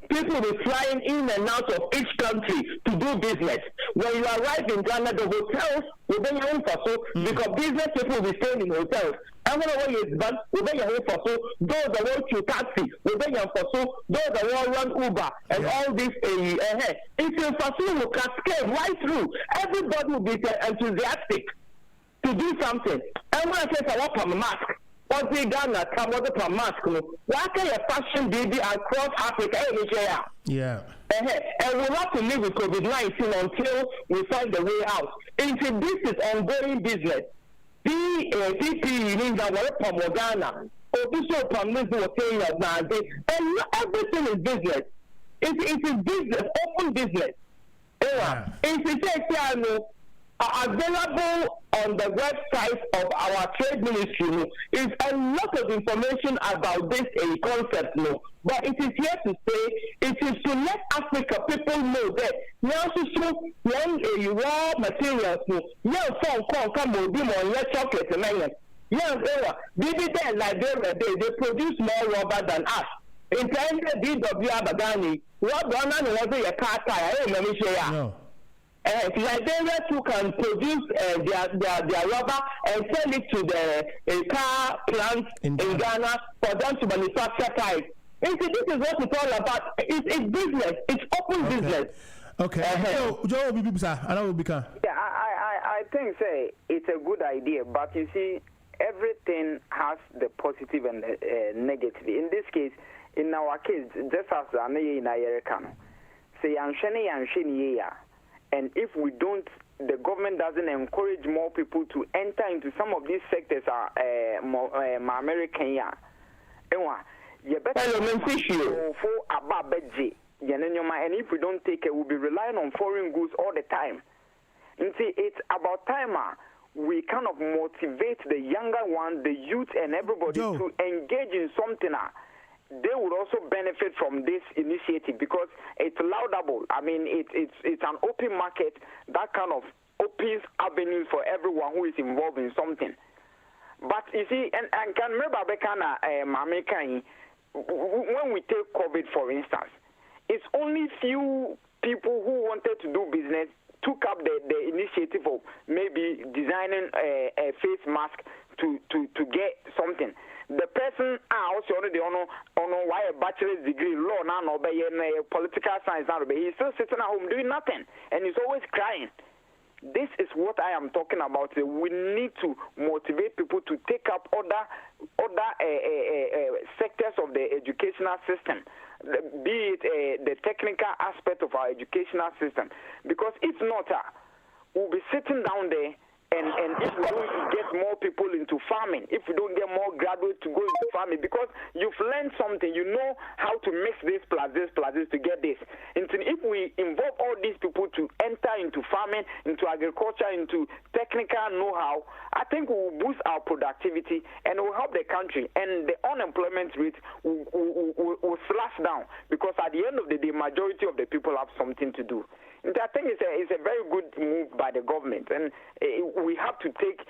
people will be flying in and out of each country to do business. When you arrive in Ghana, the hotels will be your own because business people will be staying in hotels. And when you is will be your own those that want to taxi will be your those that want run Uber and all this. It's a facility will cascade right through. Everybody will be enthusiastic to do something. And when I say I want a mask. What's the Ghana come with a mask? Why can a fashion baby across Africa? Yeah. And we'll have to live with COVID-19 until we find a way out. And this is ongoing business. PPE means that we're from Ghana. Official promise was saying that and everything is business. It is business, open business. If you say, are available on the website of our trade ministry. No, is a lot of information about this concept. No, but it is here to say it is to let Africa people know that now young raw materials. No, young phone come will be more chocolate and young baby there Liberia they produce more rubber than us. In terms of DW Abagani, what one and was a car tire? I don't know. No. Liberia too can produce their rubber and sell it to the car plants in Ghana for them to manufacture tires. This is what it's all about. It's business. It's open business. Okay. Joe, I know we can. Yeah, I think say it's a good idea, but you see, everything has the positive and the negative. In this case, in our case, just as in America, say and if we don't, the government doesn't encourage more people to enter into some of these sectors, American, you better for about and if we don't take it, we'll be relying on foreign goods all the time. And see, it's about time we kind of motivate the younger one, the youth, and everybody to engage in something. They would also benefit from this initiative because it's laudable. I mean, it's an open market that kind of opens avenues for everyone who is involved in something. But you see, and can remember when we take COVID, for instance, it's only few people who wanted to do business took up the initiative of maybe designing a face mask to get something. The person also on why a bachelor's degree law now no political science now he's still sitting at home doing nothing and he's always crying. This is what I am talking about. We need to motivate people to take up other sectors of the educational system, be it the technical aspect of our educational system. Because if not, we'll be sitting down there. And if we don't get more people into farming, if we don't get more graduates to go into farming, because you've learned something, you know how to mix this plus this to get this. And if we involve all these people to enter into farming, into agriculture, into technical know-how, I think we will boost our productivity and it will help the country. And the unemployment rate will slash down because at the end of the day, majority of the people have something to do. I think it's a very good move by the government, and we have to take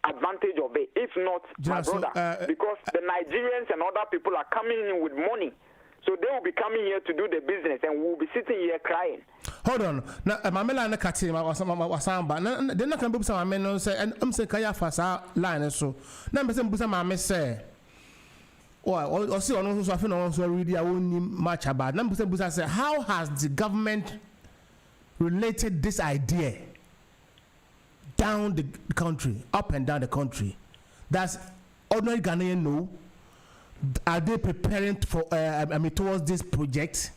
advantage of it. If not, my brother, because the Nigerians and other people are coming in with money, so they will be coming here to do the business, and we'll be sitting here crying. Hold on. Now, Mamela and Kati wasamba. Then I can be some men say, and I'm saying Kaya Fasa line so. Now, I'm saying Busa Mame say. Or see on also I feel also really I won't much about. Now, Busa say, how has the government related this idea down the country, up and down the country? That's ordinary Ghanaian know. Are they preparing for towards this project?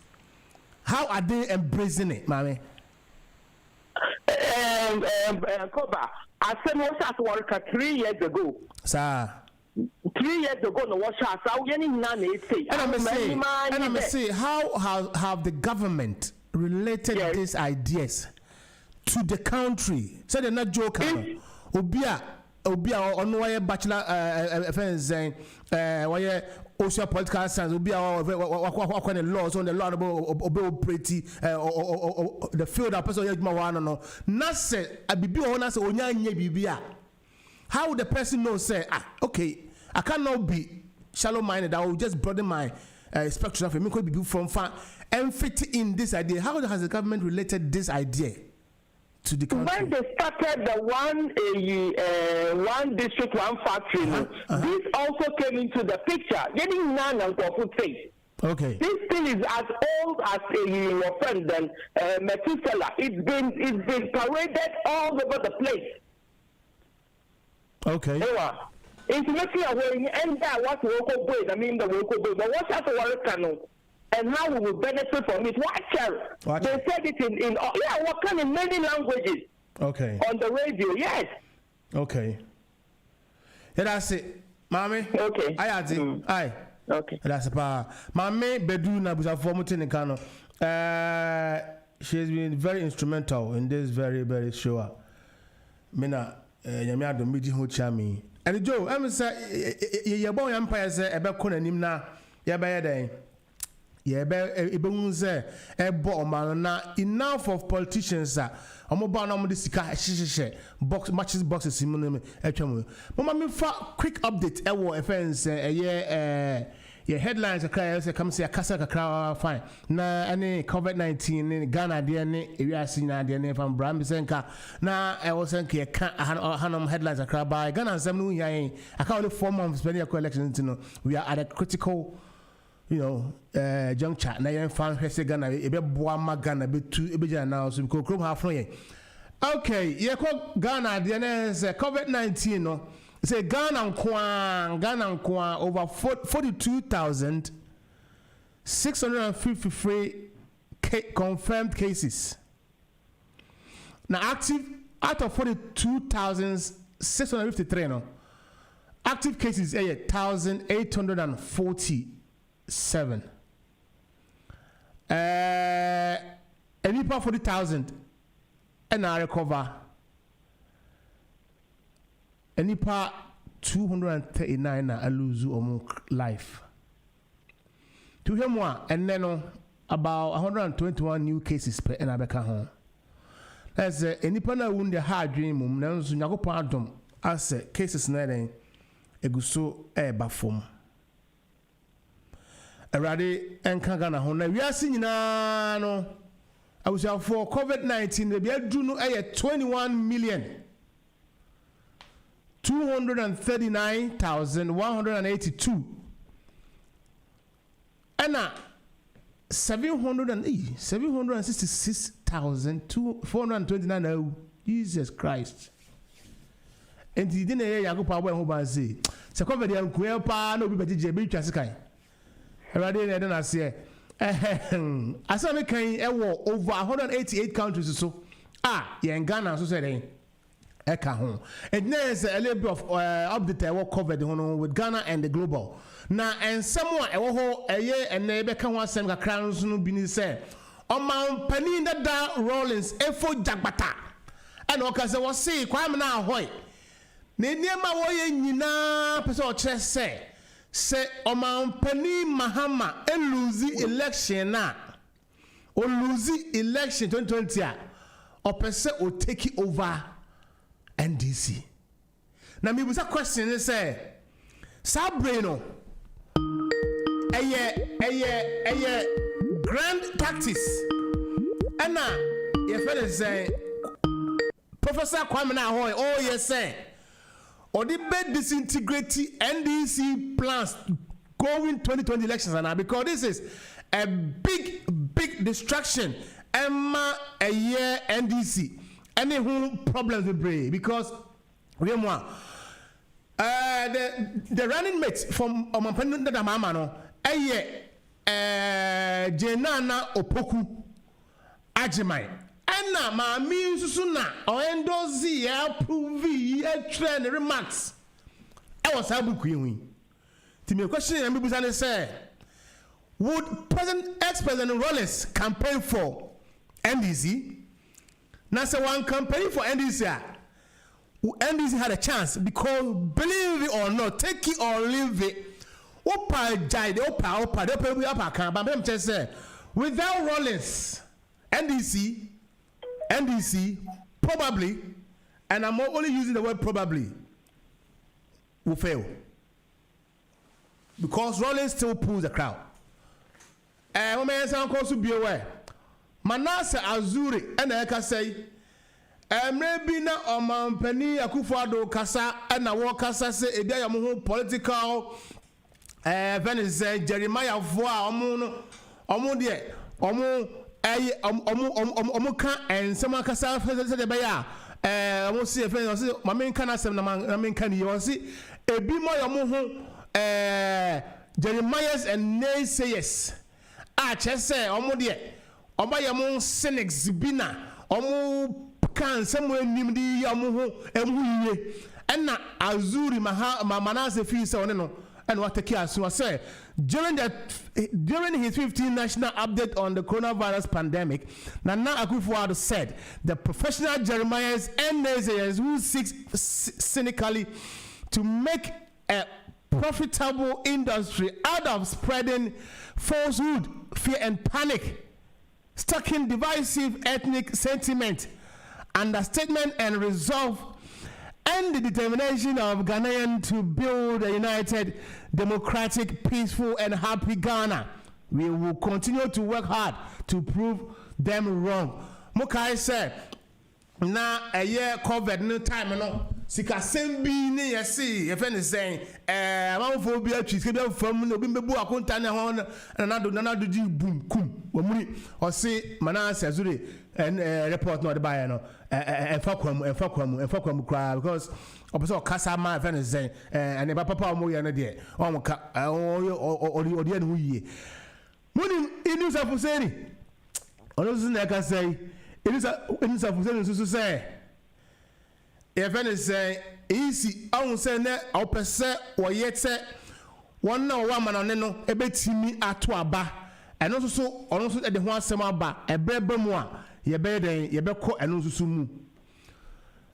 How are they embracing it, Mami? Koba, I said what I work 3 years ago. Sir. 3 years ago, no what I saw any none. And I'm saying, how have the government related these ideas to the country? So they're not joking. Obia on why bachelor offense why also political science obia what the laws on the law about pretty the field that person you want no na say abibi o na say onya nya bibia. How would the person know say okay, I cannot be shallow minded, I will just broaden my spectrum for me could be from far and fit in this idea. How has the government related this idea to the country? When they started the one district, one factory, this also came into the picture. Getting none and food face. Okay. This thing is as old as your friend and Methuselah. It's been paraded all over the place. Okay. It's making a way and that what local boys, I mean the local boys, but what's that work canoe? And how we will benefit from it. Watch they said it in what kind of many languages. Okay. On the radio, yes. Okay. Yeah, that's it. Mommy. Okay. I had it. Aye. Okay. That's a power. Mommy Bedu na busa formutin in Kano. She's been very instrumental in this very, very show. Mena nyame adom bi di ho chami. And Joe, I'm say ye bon empire say ebe ko nanim na ye be ye den. Ye be ebe say e bo man na enough of politicians that omo ba na omo de sika hye box matches boxes mu no atwa. Mama me fa quick update e wo offense your headlines are say come say akasa kakra fine na any COVID-19 ni Ghana de ne ewiase na de ne fam bram senka na e wo senka ka hanom headlines akra by Ghana nsem no yan aka only 4 months before the election we are at a critical juncture na yan fan hwese Ghana e be boa ma Ghana be tu e be jana now so because krom half no yen okay ye ko Ghana de ne say COVID-19 no say Ghana nkwa over 42,653 confirmed cases. Now active out of 42,653 no active cases 1,847. And about 40,000 and I recover. Enipa 239 na aluzu omu life. To him one and then about 121 new cases per enabeka home. That's enipa na wound the hard dream mum na nso nyakopo adom as cases na den eguso e ba fom. Erade enka Ghana ho na wiase nyina no abusia for COVID-19 the bia du no 21,239,182 and 766,429 Jesus Christ. And he didn't hear Yago Power who ban say Sakover the Uncle Pa no be be Chasikai. Already then I say as I make over 188 countries so in Ghana so say Eka home. And there's a little bit of update I will cover with Ghana and the global. Now and someone I will a year and neighbor can want some crowns no be say. On my penny that Rollins Efo Jagbata. And Okasa was say kwame na hoy. Ne niema wo ye nyina pese o kire say on my penny Mahama lose election na. O lose election 2020 or pese o take it over NDC. Now me was a question they say Sabrino a grand tactics and now your friend say Professor Kwame Nahoy oh yes say or the bed disintegrate NDC plans going 2020 elections and now because this is a big distraction Emma a year NDC any who problems with Bray because remember the running mates from Omampanda da Mama no Jenana Opoku Ajimai Anna ma mi susuna o endozi ya approve ya trend remarks I was able to me question and people say would ex-president Rollins campaign for NDC? Now, say one campaign for NDC had a chance because believe it or not, take it or leave it. Without Rollins, NDC probably, and I'm only using the word probably, will fail because Rollins still pulls the crowd. And women to be aware. Manase Azuri and Eka say maybe na Omampani Akufo-Addo kasa and na wo kasa say e dia mo political Venice Jeremiah Voa omo de omo ka ensema kasa se de be ya omo see e friend say mama nka na sem na nka ni o see ebi mo yo mo ho Jeremiah's and naysayers chese omo de Oba yamu cynics bina omu kan samu enim di yamu ho emu yiye enna Azuri Manase fi se one no and what the case was say during his 15th national update on the coronavirus pandemic, Nana Akufo-Addo said the professional Jeremiahs and naysayers who seek cynically to make a profitable industry out of spreading falsehood, fear and panic, stoking divisive ethnic sentiment, understatement and resolve, and the determination of Ghanaians to build a united, democratic, peaceful and happy Ghana. We will continue to work hard to prove them wrong. Mukai said, na a year COVID no time no sika sembi ne yesi if any saying manfo bi atwi sika fam no bi mebu akonta ne ho na do ji boom kum wamuri o se manase azure report no de buy no enfa kwam kra because opeso kasa ma if any saying and ba papa mo ye no de o mo ka o de no yie muni inu safuseni ono zuna ka say inu safuseni susu say if any say easy I won't say ne opese wo yete one na wa mana ne no ebetimi ato aba eno so ono so de ho asem aba ebreba mu a ye be den ye be ko eno so mu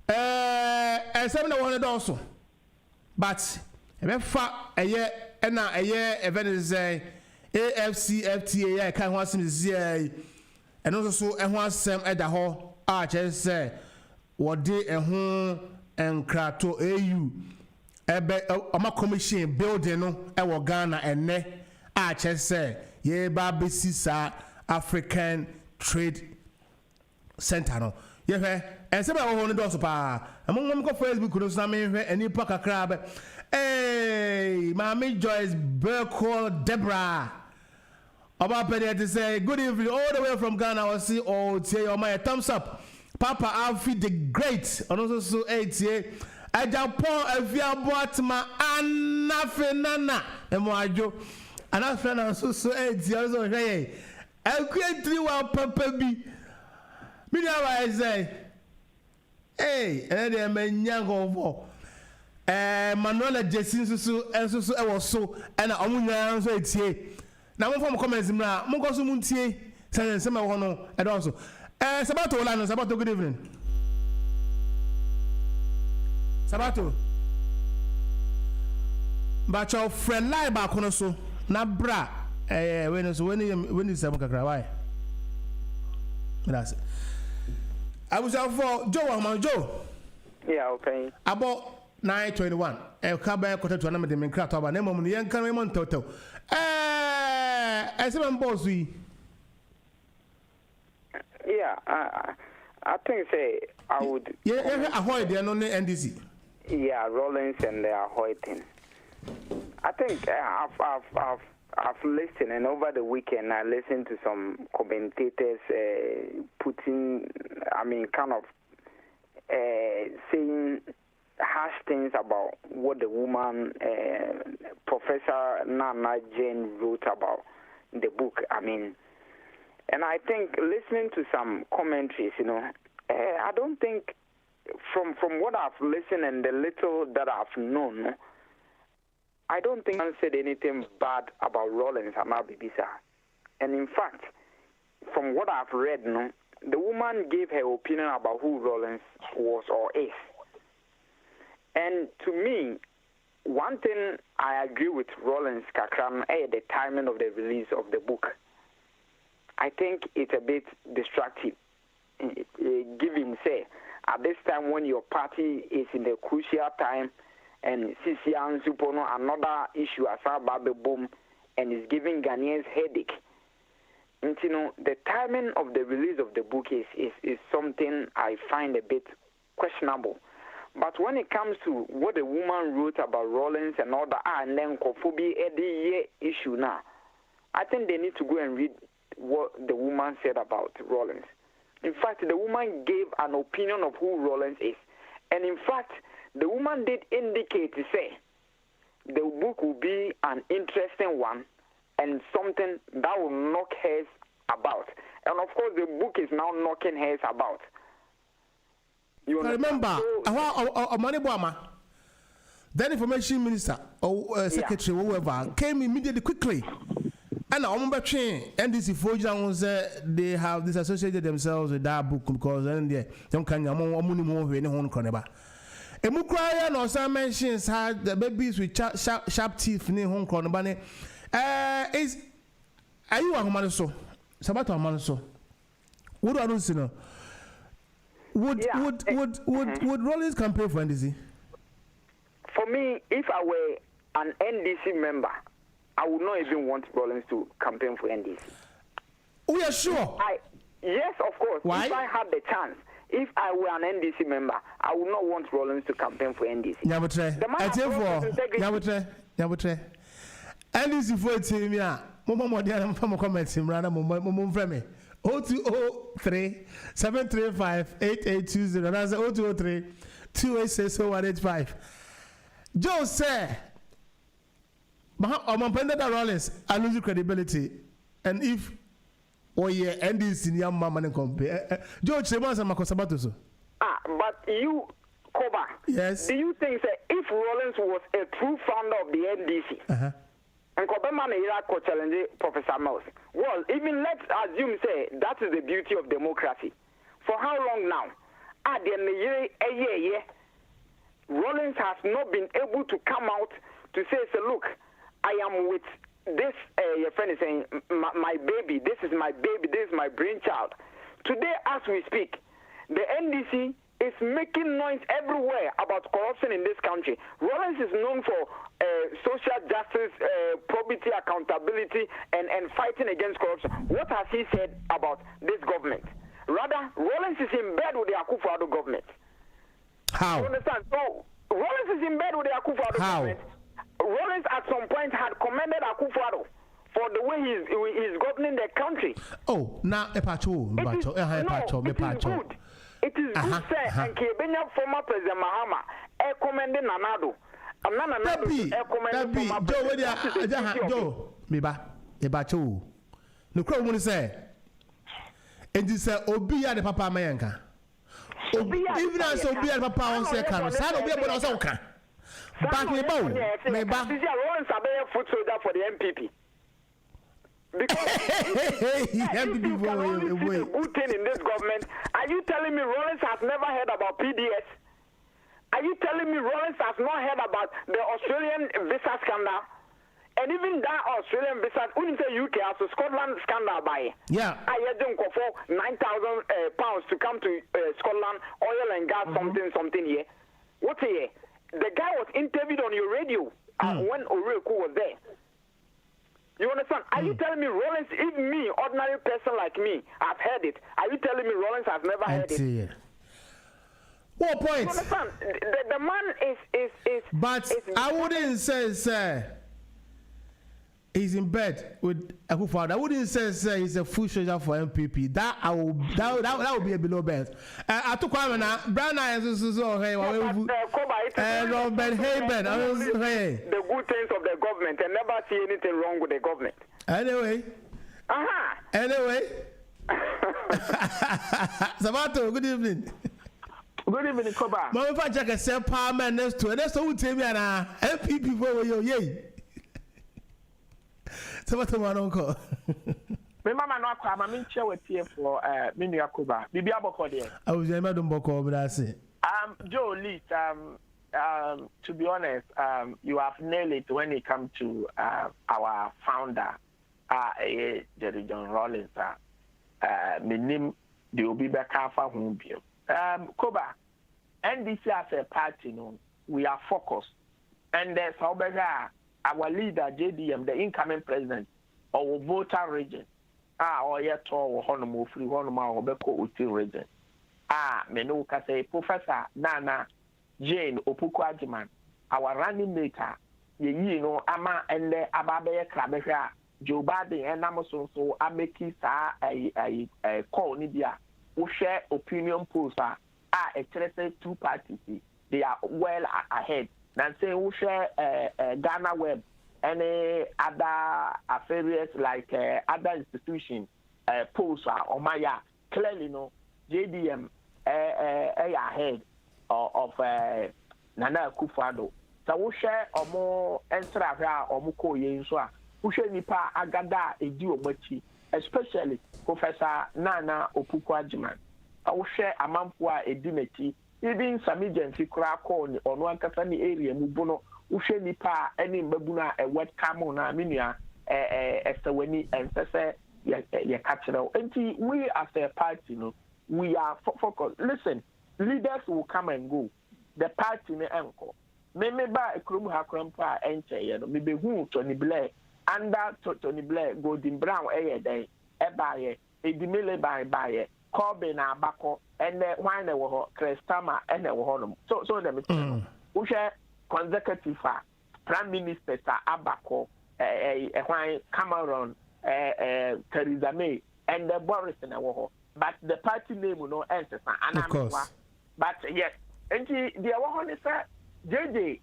esem na won do so but ebe fa eye na eye even say AFCFTA ya kan ho asem zi eno so ho asem eda ho a che say wode ehun enkrato AU ebe oma commission building no ewo Ghana enne a chese ye ba besisa African Trade Center no ye hwe ense ba wo no do so pa amon ko Facebook no so me hwe eni pa kakra be Mami Joyce Berko Deborah oba pede to say good evening all the way from Ghana. I see all tie your my thumbs up. Papa Alfie the Great, and also so 8 I Japan Avia Boatma Anafenana, and Majo, and our friend also so 8 years old. Hey, I'll create 3 1 Papa B. Media, I say, hey, and then men young over. Manuela Jessin so and so I was so, and I'm going to say, now one from comments in Mongosu Muntie, saying some of Hono, and also. Sabato Olano, Sabato, good evening. Sabato. But your friend lie back on so na bra when is Samuka cry. That's it. I was out for Joe. Yeah, okay. About 9:21. Kaba quarter to another de Mincrato, but name of the young Carmen Toto. I said, I'm boss. Yeah, I think say I would. Yeah, Ahoy, they are not the NDC. Yeah, Rollins and the Ahoy thing. I think I've listened, and over the weekend I listened to some commentators putting, kind of saying harsh things about what the woman, Professor Nana Jane, wrote about in the book. And I think listening to some commentaries, I don't think from what I've listened and the little that I've known, I don't think I said anything bad about Rollins and Abibisa. And in fact, from what I've read, the woman gave her opinion about who Rollins was or is. And to me, one thing I agree with Rollins Kakram at the timing of the release of the book. I think it's a bit distracting. Given, say, at this time when your party is in the crucial time and CCN Supono another issue as about the boom and is giving Ghanaians headache. And the timing of the release of the book is something I find a bit questionable. But when it comes to what the woman wrote about Rollins and all that, and then Kofubi Eddie issue now, I think they need to go and read what the woman said about Rollins. In fact, the woman gave an opinion of who Rollins is. And in fact, the woman did indicate to say the book will be an interesting one and something that will knock heads about. And of course, the book is now knocking heads about. You remember, Then information minister or secretary, whoever, came immediately quickly. And I remember train NDC Fojan was they have disassociated themselves with that book because then they don't can more any home corner. A Mukraya no some mentions had the babies with sharp teeth in home corner. Is are you a humaniso? Sabato humaniso. What do I don't see now? Would Rollins campaign for NDC? For me, if I were an NDC member, I would not even want Rollins to campaign for NDC. Oh, yeah, sure. Yes, of course. Why? If I had the chance, if I were an NDC member, I would not want Rollins to campaign for NDC. NDC for Timia, Mama Modiana, Mama comments him, Rana, Mum Frame. 0203 735 8820. That's 0203 286 0185. Joe said, Mampenda Rollins, I lose credibility. And if NDC in young mama and compare George Semans and Makosabato. But you, Koba, yes. Do you think that if Rollins was a true founder of the NDC, and Kobama could challenge Professor Mills, well, even let's assume say that is the beauty of democracy. For how long now? At the end of the year, Rollins has not been able to come out to say, look, I am with this, your friend is saying, my baby, this is my baby, this is my brainchild. Today, as we speak, the NDC is making noise everywhere about corruption in this country. Rollins is known for social justice, probity, accountability, and fighting against corruption. What has he said about this government? Rather, Rollins is in bed with the Akufo-Addo government. How? You understand? So, Rollins is in bed with the Akufo-Addo government. Rollins at some point had commended Akufo-Addo for the way he's governing the country. Oh, now It is good. It is good, sir. And Kebenya former President Mahama commended Nanado. Joe, Miba, no crowd want to say. And you say, Obia the Papa Mayanka. Even as Obia the Papa on second, San Obia but also can. Back me bone. Rollins are better foot soldier for the MPP. Because you can only see the good thing in this government. Are you telling me Rollins has never heard about PDS? Are you telling me Rollins has not heard about the Australian visa scandal? And even that Australian visa, when you say UK, as a Scotland scandal by. Yeah. I had them for £9,000 to come to Scotland, oil and gas, something here. What here? The guy was interviewed on your radio when Oreku was there. You understand? Are you telling me Rollins, if me, ordinary person like me, I've heard it? Are you telling me Rollins has never heard it? What point? You understand? The man is. But I wouldn't say, he's in bed with Akufo-Addo. I wouldn't say he's a full soldier for MPP. That would be a below best. I took one now. Brown eyes is so hey. Robert Haben. The good things of the government and never see anything wrong with the government. Anyway. Anyway. Sabato, good evening. Good evening, Koba. Mama, if I check a sell power man next to it, that's what we tell me and MPP for you, yay. Sabato, my uncle. My mama no akwa ma me nche wetie for me nua Koba. Bibi aboko de. I was a madam boko, but I say. Joe Lee, to be honest, you have nailed it when it comes to our founder, Jerry John Rollins. My name, the Obi Bekafa Humbio. Koba, NDC as a party, no, we are focused. And there's our leader, JDM, the incoming president, our voter region, or yet or Honomo free Honoma or Beko Uti region. Menuka say Professor Nana Jane Opukwajiman, our running maker, you know, Ama and the Ababe Krabesha, Joe Biden and Amazon, so I make it a call Nibia, who share opinion polls are a two parties. They are well ahead. Now say who share Ghana Web, any other affairs like other institutions, polls are Omaya, clearly no JDM ahead of Nana Akufo-Addo. sa wo hwɛ ɔmo ensra hwɛ a ɔmo kɔ yɛ nso a wo hwɛ nipa agada a edi ɔmo akyi especially Professor Nana Opuku-Agyeman wo hwɛ amanfo a edi n'akyi even Sami Jensi kora kɔ ne ɔno ankasa ne area mu bu no wo hwɛ nipa a ɛne mbabunu a ɛwɔ kamo na menua ɛsɛwani ɛnsɛ sɛ yɛ ka kyerɛ nti we as a party no we are focused. Listen, leaders will come and go. The party ne enko. Me ba ekrom ha krampa enche ye no. Me be hu Tony Blair under Tony Blair Golden Brown den e ba ye edimele ba ye Corbyn abako ene wan na wo ho Krestama ene wo ho no. So dem wo hwe consecutive prime minister abako wan Cameron Theresa May and the Boris na wo ho. But the party name will not enter. Of course. But yes, and the one is JJ,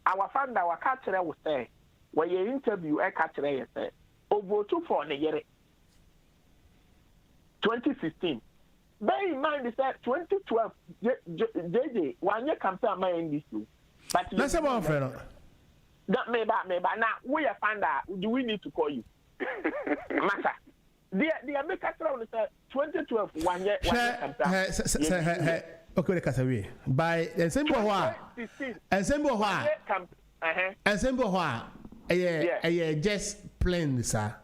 our founder, our catcher will say, when you interview a catcher, you say, over 2 for the year 2016. Bear in mind, is that 2012, JJ, 1 year campaign, my NDC. But let's have one friend. That may now we are founder. Do we need to call you? Master. The American crowd is 2012 1 year campaign. Okay, Kasawi. By ensemble wa. Ensemble wa. Ensemble wa. Just plain sir.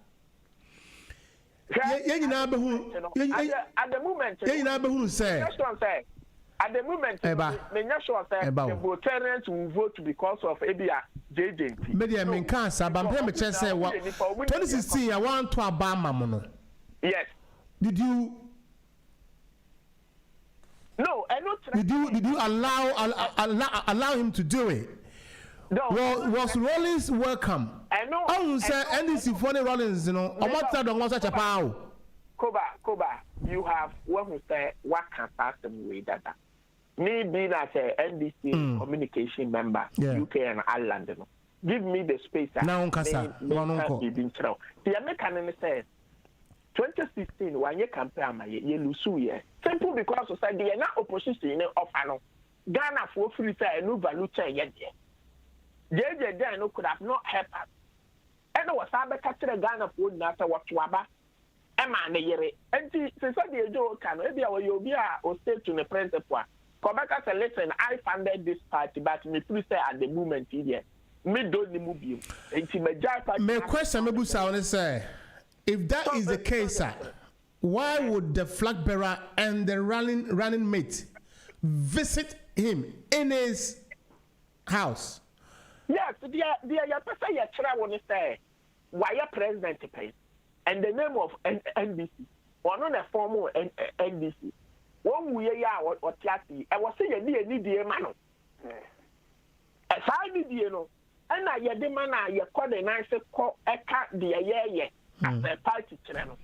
You know at the moment. You know who say. At the moment, the voters will vote because of ABA JJ. Media mean cancer, but I'm just say what 2016 I want to Obama mono. Yes. Did you? No, I not. Did you allow him to do it? No. Was Rollins welcome? I know. I will say NDC for the Rollins, you know. I'm not telling you such a power. Koba, you have what we say. What can pass them with that? Me being as a NDC communication member, UK and Ireland, you know, give me the space. Now, Kasa, the American says 2016 1 year campaign, you lose year. Simple because society are not opposition of ano. Ghana for free say no value chain yet. JJ no could have not helped us. And was Sabe capture Ghana for after what Waba. Emma ne yere. And since the Joe can maybe our Yobia or state to the principal. Kobaka said, listen, I funded this party, but me please say at the moment here. Me don't move you. My question, Mebusa, say, if that is the case, why would the flag bearer and the running mate visit him in his house? Yes, the person you try to say, why your president pay, and the name of NBC, or not a formal NBC. One way or Tiati, I was saying, dear man. As I did, you know, and I had the man I called a nice call a cat, the year, as a party channel.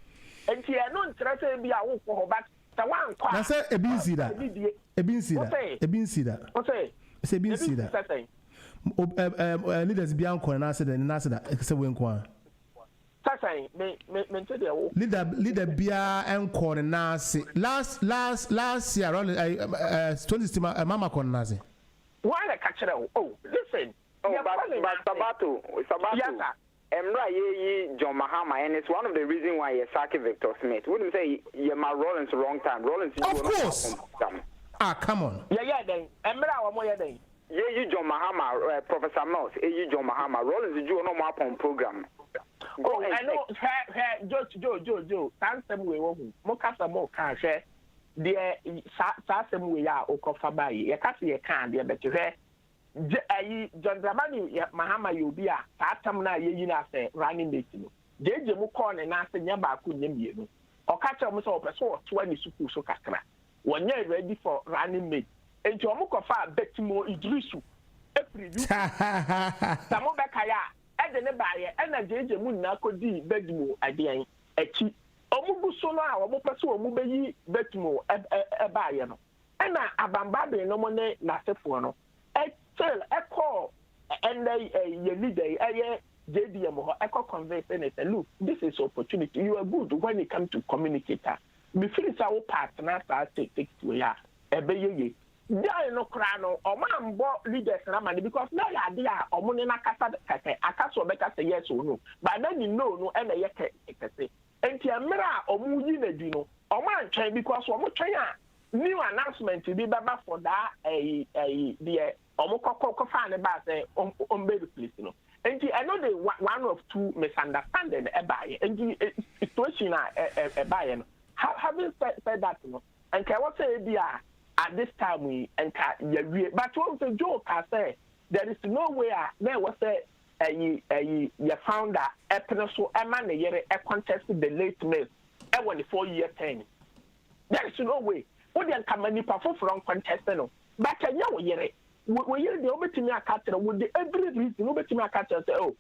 And she had not tried to be a wolf for her back. The one call. I said, a bean cedar. A bean cedar. A bean cedar. Okay. It's a bean cedar. Leaders beyond corner, I said, and I said, except when corner. Leader Bia and corner Nasi. Last year, 20 Mama Cornazi. Why the catcher? Oh, listen. Oh, but Sabato. Yes, Emra ye John Mahama, and it's one of the reasons why you sack Victor Smith. Wouldn't say you're my Rollins wrong time. Rollins, of course. Come on. Yeah, then Emra or more then. Yeah, you John Mahama, Professor Moss. You John Mahama. Rollins, you no more on program. Oh, I know. Joe. Sansem we won't. Mokasa mo can share. Dear Sansem we are Okofabai. You can't see a can, dear, but you hear. John Dramani Mahama Yobia, Satamna Yina say, running meeting. JJ Mukon and Nasa Yabaku Nimbu. Or catch a muscle of a sword 20 suku so kakra. 1 year ready for running mate. And Jomukofa Betimo Idrisu. Every you. Samobakaya. And the buyer and a JJ Munako di Bedmo again. A cheap. Omubu Sona, or Mopasu, Mubayi, Betmo, a buyer. And a Bambabe no money, Nasefono. A call and a leader, a JDM, a call convey and look, this is opportunity. You are good when it comes to communicator. Before it's our partner, take to ya, a baby. There no crano or man bought leaders ramani because now idea or money na kasa kase akaso beka say yes or no. But then you know no and yet kase. And tia mera or muji na dino or man try because or mo try new announcement to be baba for that the or mo ko find about say on baby please you know. And I know the one of two misunderstanding by and situation by having said that you know and can what say be at this time we and but what the joke I say there is no way there was a founder a so a man a contest the late miss a 4-year term. There is no way. What they can manipulate from contesting but a year we hear the Obetimia Catcher with the every reason Obetimia Catcher say, oh,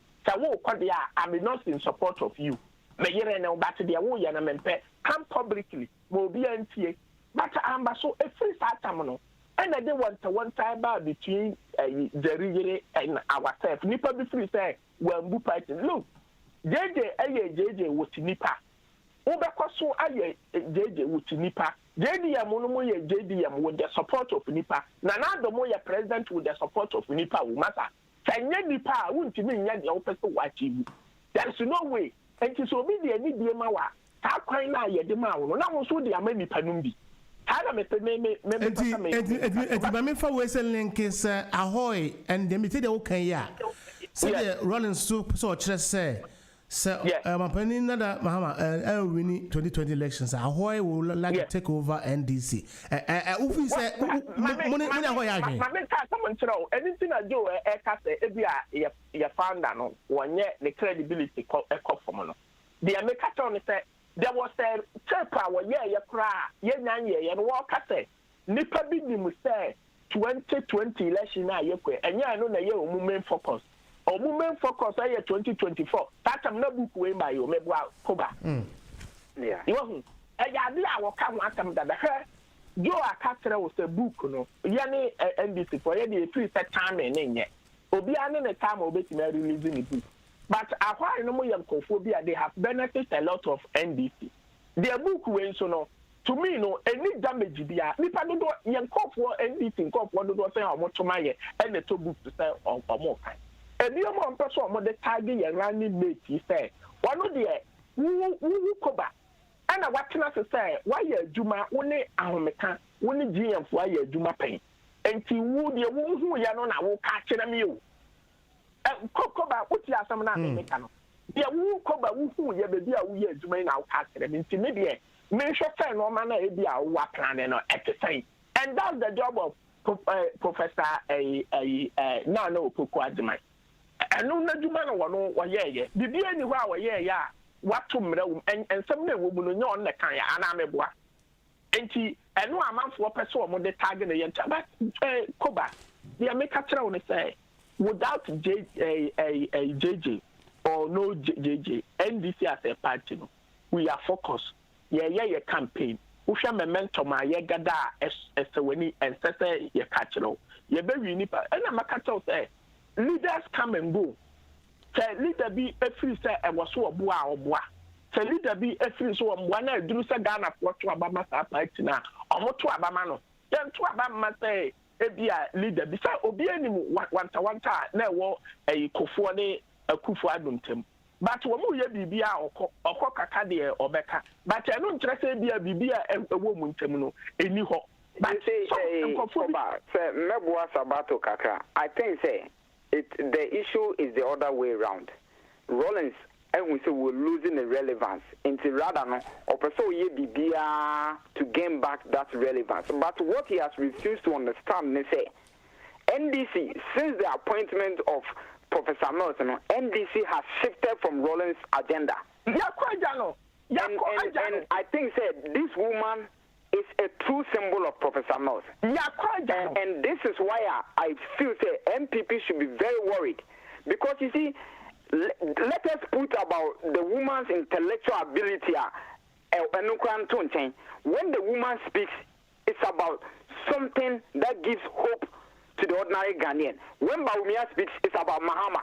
I'm not in support of you. May you know back to the Awoyan come publicly, will be NTA. But I'm so a free satamano. And I didn't want to one time between the region and ourselves. Nipa be free say, well, look, JJ was Nipa. Obekoso aye JJ with Nipa. JDM mono ye JDM with the support of Nipa. Nana do mo ye president with the support of Nipa will matter. Sanya Nipa won't mean ya the opposite watch you. There is no way. And to so be the any mawa. How kind na ye de ma no na mo so de amani panumbi. Hada me me fa we say link is ahoy and dem te de wo kan ya. Say the rolling so kire say so Mapani Nada Mahama winning 2020 elections. Ahoy will like to take over NDC. Ufi say money ahoy again. Anything I do you found that no one yet the credibility from no. The American say there was a power you cry and walk at Nipa big say 2020 election now you and I know that you movement focus. Or movement focus I 2024. That I'm not book way by you, maybe Koba. Yeah. You know, I will come at them that her Joe Acatra was a book, no. Yani NBC for any free set time and yet. Obian a time of it releasing the book. But I no more young cophobia, they have benefited a lot of NBC. Their book way so no. To me, no, any damage there. Nipa do young cop for NBC, cop what do say or what to my and the two books to sell or more kind. And the other person on the target and running mate, he said, one of the who cover. And I watching us say, why you Juma only Ahomeka, only GM for your Juma pain. And to woo the woman who you know, I will catch them you. Coba, what you are some American. The woo cover who you be a weird Juma now catch them into maybe make sure no man be a wap planning at the same. And that's the job of Professor no Pukwadimai. I know no Jumano one yeah. The be anywhere yeah. What to me and some woman know on the Kaya and I'm a boy. And she and no amount for person on the target but Koba. The American say without JJ or no JJ NDC as a party no, we are focused. Yeah campaign. We shall momentum yeah gada as when and say you catch no. You very nipa and I'm a catch say leaders come and go. Say leader be a free say and was so a boa or boa. Say leader be a free so one do say Ghana for to Abama party now or what to Abamano. Then to Abama say a leader beside Obiani one time now a Kofuane a Kufu Aduntum. But when we be or Kakadi or Becca, but I don't trust be a woman terminal any hope. But say Mebua Sabato Kaka, I think say the issue is the other way around. Rollins and we say we're losing the relevance into rather no or to gain back that relevance. But what he has refused to understand is say NDC since the appointment of Professor Milton, NDC has shifted from Rollins' agenda. And I think said this woman is a true symbol of Professor Mills. And this is why I feel say MPP should be very worried. Because you see, let us put about the woman's intellectual ability. When the woman speaks, it's about something that gives hope to the ordinary Ghanaian. When Baumia speaks, it's about Mahama.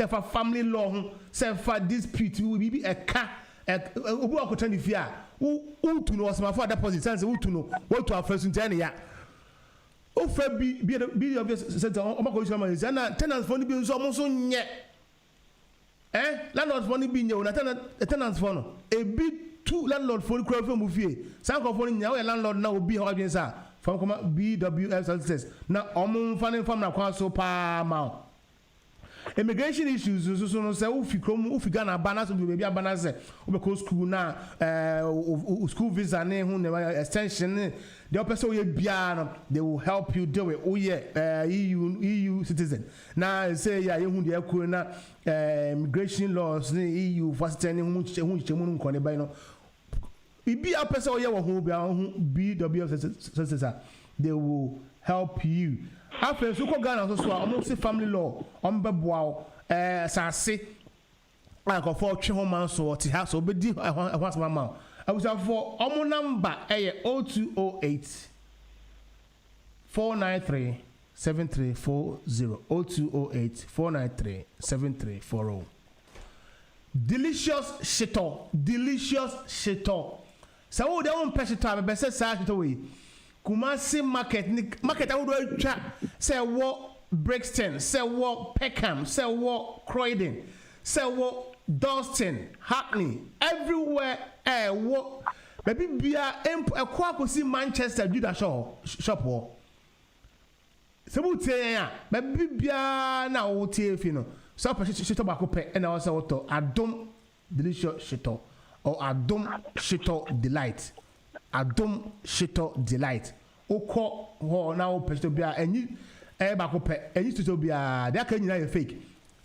for family law say for dispute we be a car obu akota ni fi a who to know some for deposit sense who to know what to affect into ya o fa be obvious sense o ma ko use man na tenants for ni bi nso so nye landlord for ni bi nye na tenants for no e bi two landlord for kura for mu fie san ko for nya o landlord na obi ha adwen sa from BWF services na omo mfa na kwa so pa ma immigration issues so no say ufi Ghana bana so be abana say we school na school visa ne hu extension the person we bia no they will help you do it EU citizen na say ya ye hu de akuru na immigration laws ne EU first ne hu chemu no nkone ban no ibi a person we wo hu BWF they will help you. After so Ghana so almost family law on beboa sase like for twe ho man so ti ha so obedi ahwas mama I was for omo number 0208 493 7340 0208 493 7340 delicious shito so they won peshito be say sa shito we Kumasi market I would try say what Brixton, say what Peckham, say what Croydon, say what Dalston, Hackney, everywhere what maybe be a quack see Manchester Judah shop war. So would say maybe be a now TF you know. So shito back up and I was auto Adom delicious shito or Adom shito delight. Adom shito delight. Oko ho na o pesto bia enyi back up enyi shito bia they can nyina fake.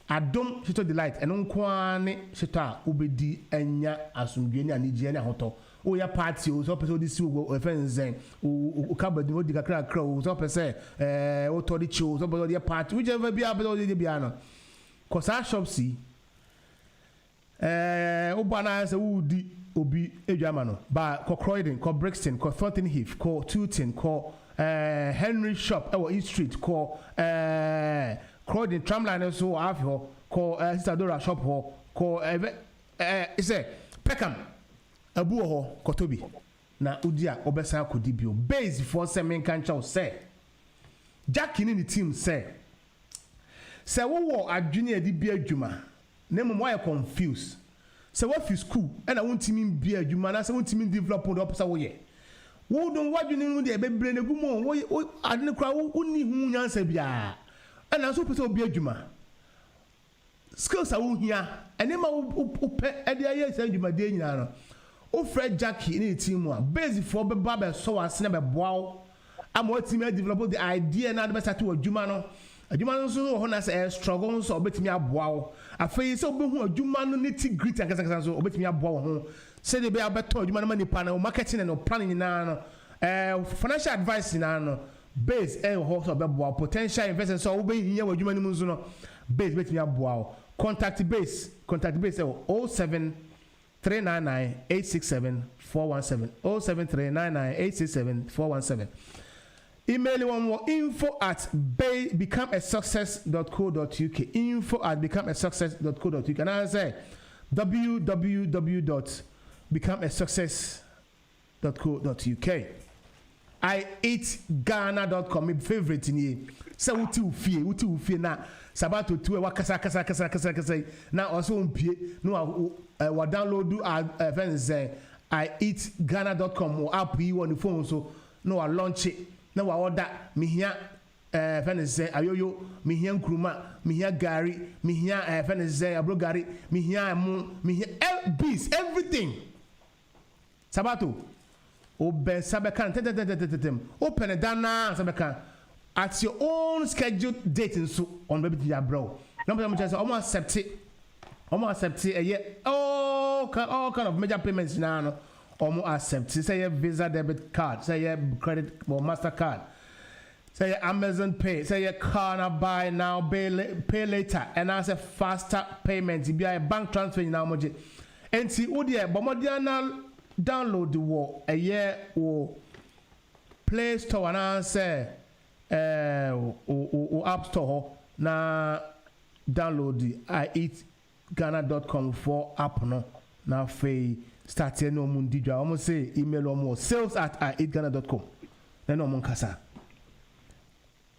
Adom shito delight eno nko ane shito a obedi enya asumdwe ni anije ni ahoto. O ya party o so pesto di si o fenzen o kabadi o di kakra o so pese o to di chi o so pesto di party whichever bia pesto di bia no. Cause our shop see o bana se wo di obi edwama no ba ko Croydon ko Brixton ko Thornton Heath ko Tooting ko Henry shop East Street ko Croydon tramline so afho ko Sisadora shop ho ko ise Peckham abu ho ko Tobi na udia obesa akodi bio base for semen kan chaw say Jack ni team say wo adwene adi bi adwuma na mo why confused so what fi school and I want him be adwuma na say want him develop on opposite wo ye wo don wadwene no de bebre na gumo wo adene kra wo ni hu nyansa bia and na so pese obi adwuma skills a wo hia ene ma wo pe ade aye say adwuma de nyina no o Fred Jackie ni team a base for be ba be so ase na be boawo am what team develop the idea na be start adwuma no adwuma no so ho na say struggle so obetimi aboawo afei so obehu adwuma no niti grit akasakasa so obetimi aboawo ho say dey be abeto adwuma no manipa na marketing and planning na no financial advice na no base ho so obeboa potential investors so obehiya adwuma no munzo no base betimi aboawo contact base 07 399 867 417 07399 867 417. Email one more info@becomeasuccess.co.uk info@becomeasuccess.co.uk and I say www.becomeasuccess.co.uk IEatGhana.com my favorite in here say uti ufie na sabato tu wakasa na also umpie no wa download events IEatGhana.com or app you on the phone so no I launch it na wa order mihia fenese ayoyo mihia nkruma mihia gari mihia fenese abro gari mihia mu mihia bees everything sabato oben sabeka tetetetetem open dana sabeka at your own scheduled date nso on baby dia bro number mo say almost accept all kind of major payments na no omo accept say your Visa debit card say your credit or MasterCard say your Amazon Pay say your car buy now pay later and as a faster payment be a bank transfer now moje enti wo de bomodia na download the wo wo Play Store and say o App Store na download the ieatghana.com for app no now fe start no mundi dwa almost say email almost sales@ieatghana.com then no kasa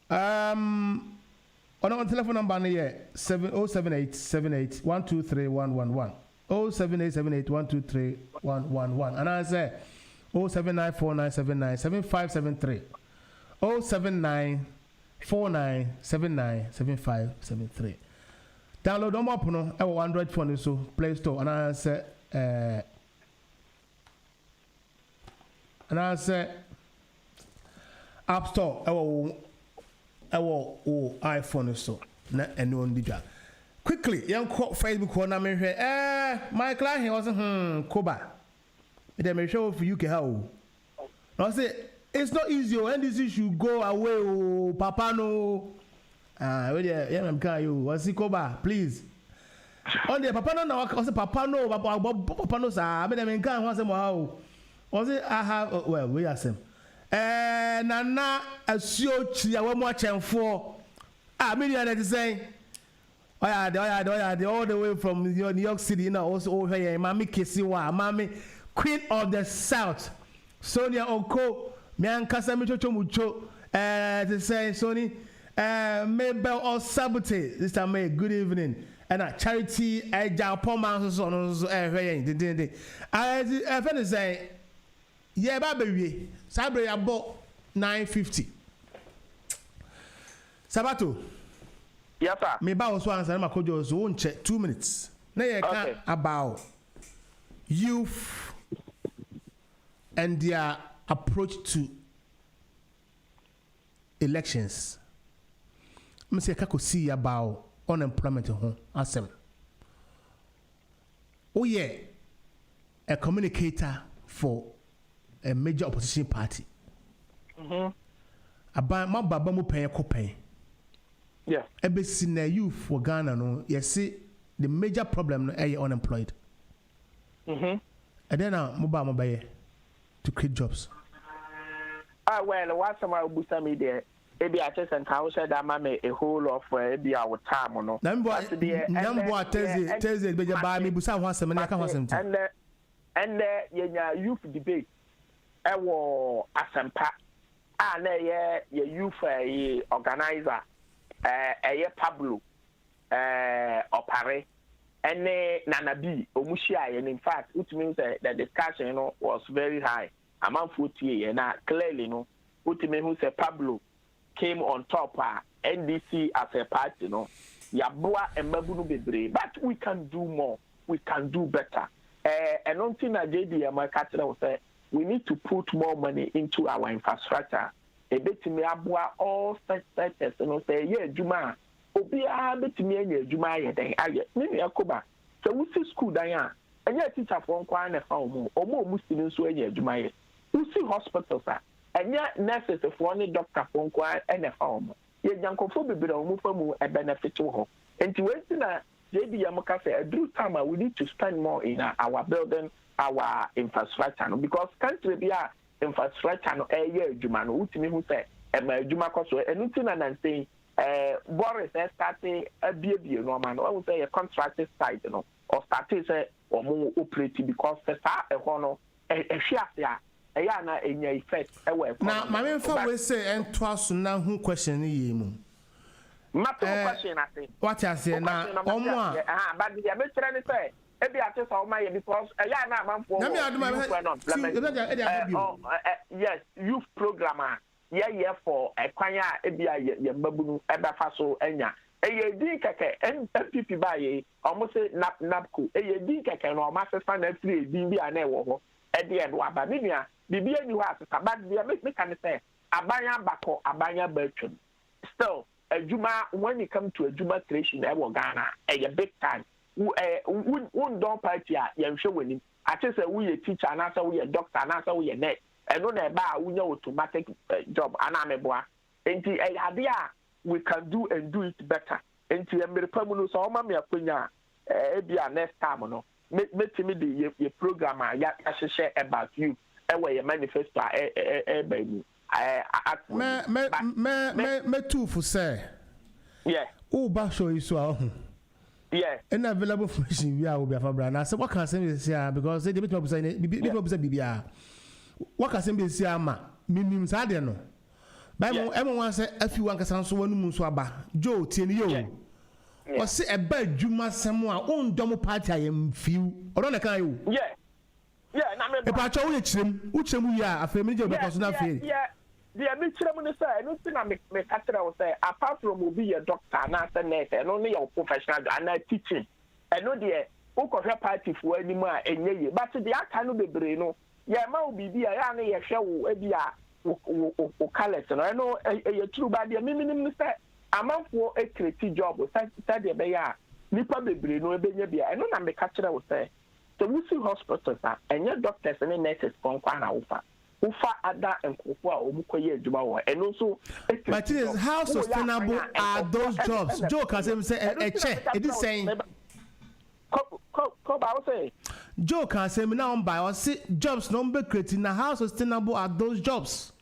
on our telephone number here 07878123111 07878123111 and I say 07949797573 07949797573 download on up no our Android phone so Play Store and I say App Store our iPhone so na eno ndija quickly yan ko Facebook ko na me hwe Michael he was Koba they may show for UK how I say it's not easy when this issue go away papa no I'm can you was Koba please on the papa no na was papa no papa no sa me dem kan ho say mo how was it I have well we ask him nana asuo chia wa mu achemfo me dey say all the way from New York City now also over here mami Kesiwa mami Queen of the South Sonia Oko me ankasa me chocho mucho to say Sony Mabel or Sabote this time good evening and Charity Japan man so no here I friend say yeah baby Sabre about 9:50 Sabato yes sir me ba also answer my kojo so won check 2 minutes na ye kan about youth and their approach to elections me say kako see about unemployment ho asem oh yeah a communicator for a major opposition party my baba mu pen ko pen yeah ebesi na youth for Ghana no yes the major problem no unemployed and then mo ba to create jobs well what some will boost me there ebi access and how said that mama a whole of ebi our time no number Thursday be buy me busa ho asem na ka ho asem and your youth debate ewo asempa na ye youth organizer Pablo Opare and Nana B Omushia and in fact which means that the discussion was very high among 40 and clearly which means who said Pablo came on top NDC as a party Yabua and Mabunu Bebre but we can do more, we can do better and one thing that JD America will say we need to put more money into our infrastructure. A bit me abua all sectors and say, yeah, Juma, Obia bit me and Juma, then I get maybe a coba. So we see school Diane, and yet teacher from Kwana home, or more Muslims who are Juma. We see hospitals, and yet nurses of one doctor from Kwana and a home. Yet young conformable or move from a benefit to her. And to wait in a JD Yamaka say, a true time we need to spend more in our building. Our infrastructure because country be infrastructure no year adwuma no utimi hu say adwuma koso enuti and saying Boris starting abie no man I would say a contracted site no or started say or more operate because the ho no hwia ya na enya effect na ma me fa we say entwaso na hu question yi mu matter question I say what you say na omo but the better ni say ebi ate so my because ya na amanfo yes youth programmer yeah for ekwanya ebi ye mbabunu ebefa so enya eye din keke NPP ba ye almost napco eye din keke no ma fefa na free din bi ana ewo ho e de do aba menua bibia ni ho asesa ba bia me kan say abanya bako abanya batwam still adwuma when it come to adwuma creation e wo Ghana eye big time won don party a yɛnhwɛ w'anim ate sɛ woyɛ teacher anaasɛ woyɛ doctor anaasɛ woyɛ nurse ɛno na ɛba a wonya automatic job anameboa enti ade a we can do and do it better enti mmerepa mu no sɛ ɔma me akonya ebi a next time no metimi de ye program a yɛahyehyɛ about you ɛwɔ yɛ manifesto a ɛba mu me too for say yeah Oh, Basho is so. Yeah. And available information we are will be for brand. I said, what can I say this year? Because they debate me say BBR. What can I say this year, ma? Minimum Sadiano. By everyone say, if you want to sound so one Muswaba, Joe, Tienio. Or say a bad Juma Samoa, own domo party, I am few. Or don't I can you? Yeah, if I told him, which we are a family job because not fair. Yeah. The administration say, I don't think I make will say, apart from will be a doctor and as a nurse, and only your professional and teaching. I know the book of your party for any more and ye, but the Akano be Breno, Yama will be a young show, a colors, and I know a true body, a minimum say, a month for a creative job with Sadia Baya, Nipa be Breno, Benabia, and no number catcher will say. So we see hospitals and your doctors and nurses from Kwana Ufa. Ufa Ada and Kufwa Umukoye Jubawa. And also, but it is how sustainable are those jobs? Joe can say a check. It is saying Joe can say now by or see jobs number creating. How sustainable are those jobs?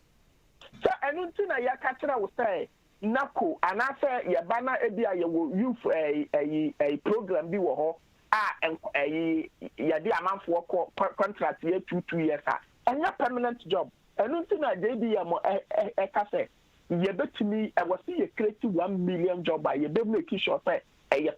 So I don't think I catch will say Naku and I say Yabana Ebia you for a program be wo and a amount for contract year 2 years. And your permanent job. I don't think that JB cafe. You bet to me, I was see a creative 1 million job by your baby making sure a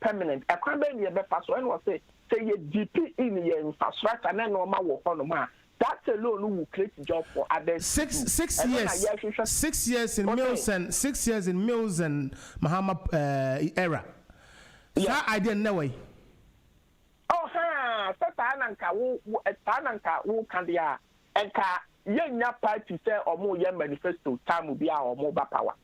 permanent. I can't be a better so anyone say you GP in your infrastructure and then normal work on the man. That alone will create a job for others. 6 years. 6 years in Mills and 6 years in Mills and Muhammad era. Yeah, I didn't know way. Oh, ha! Tananka who can be a Enka yenya party say or more young manifesto time will be our mobile power.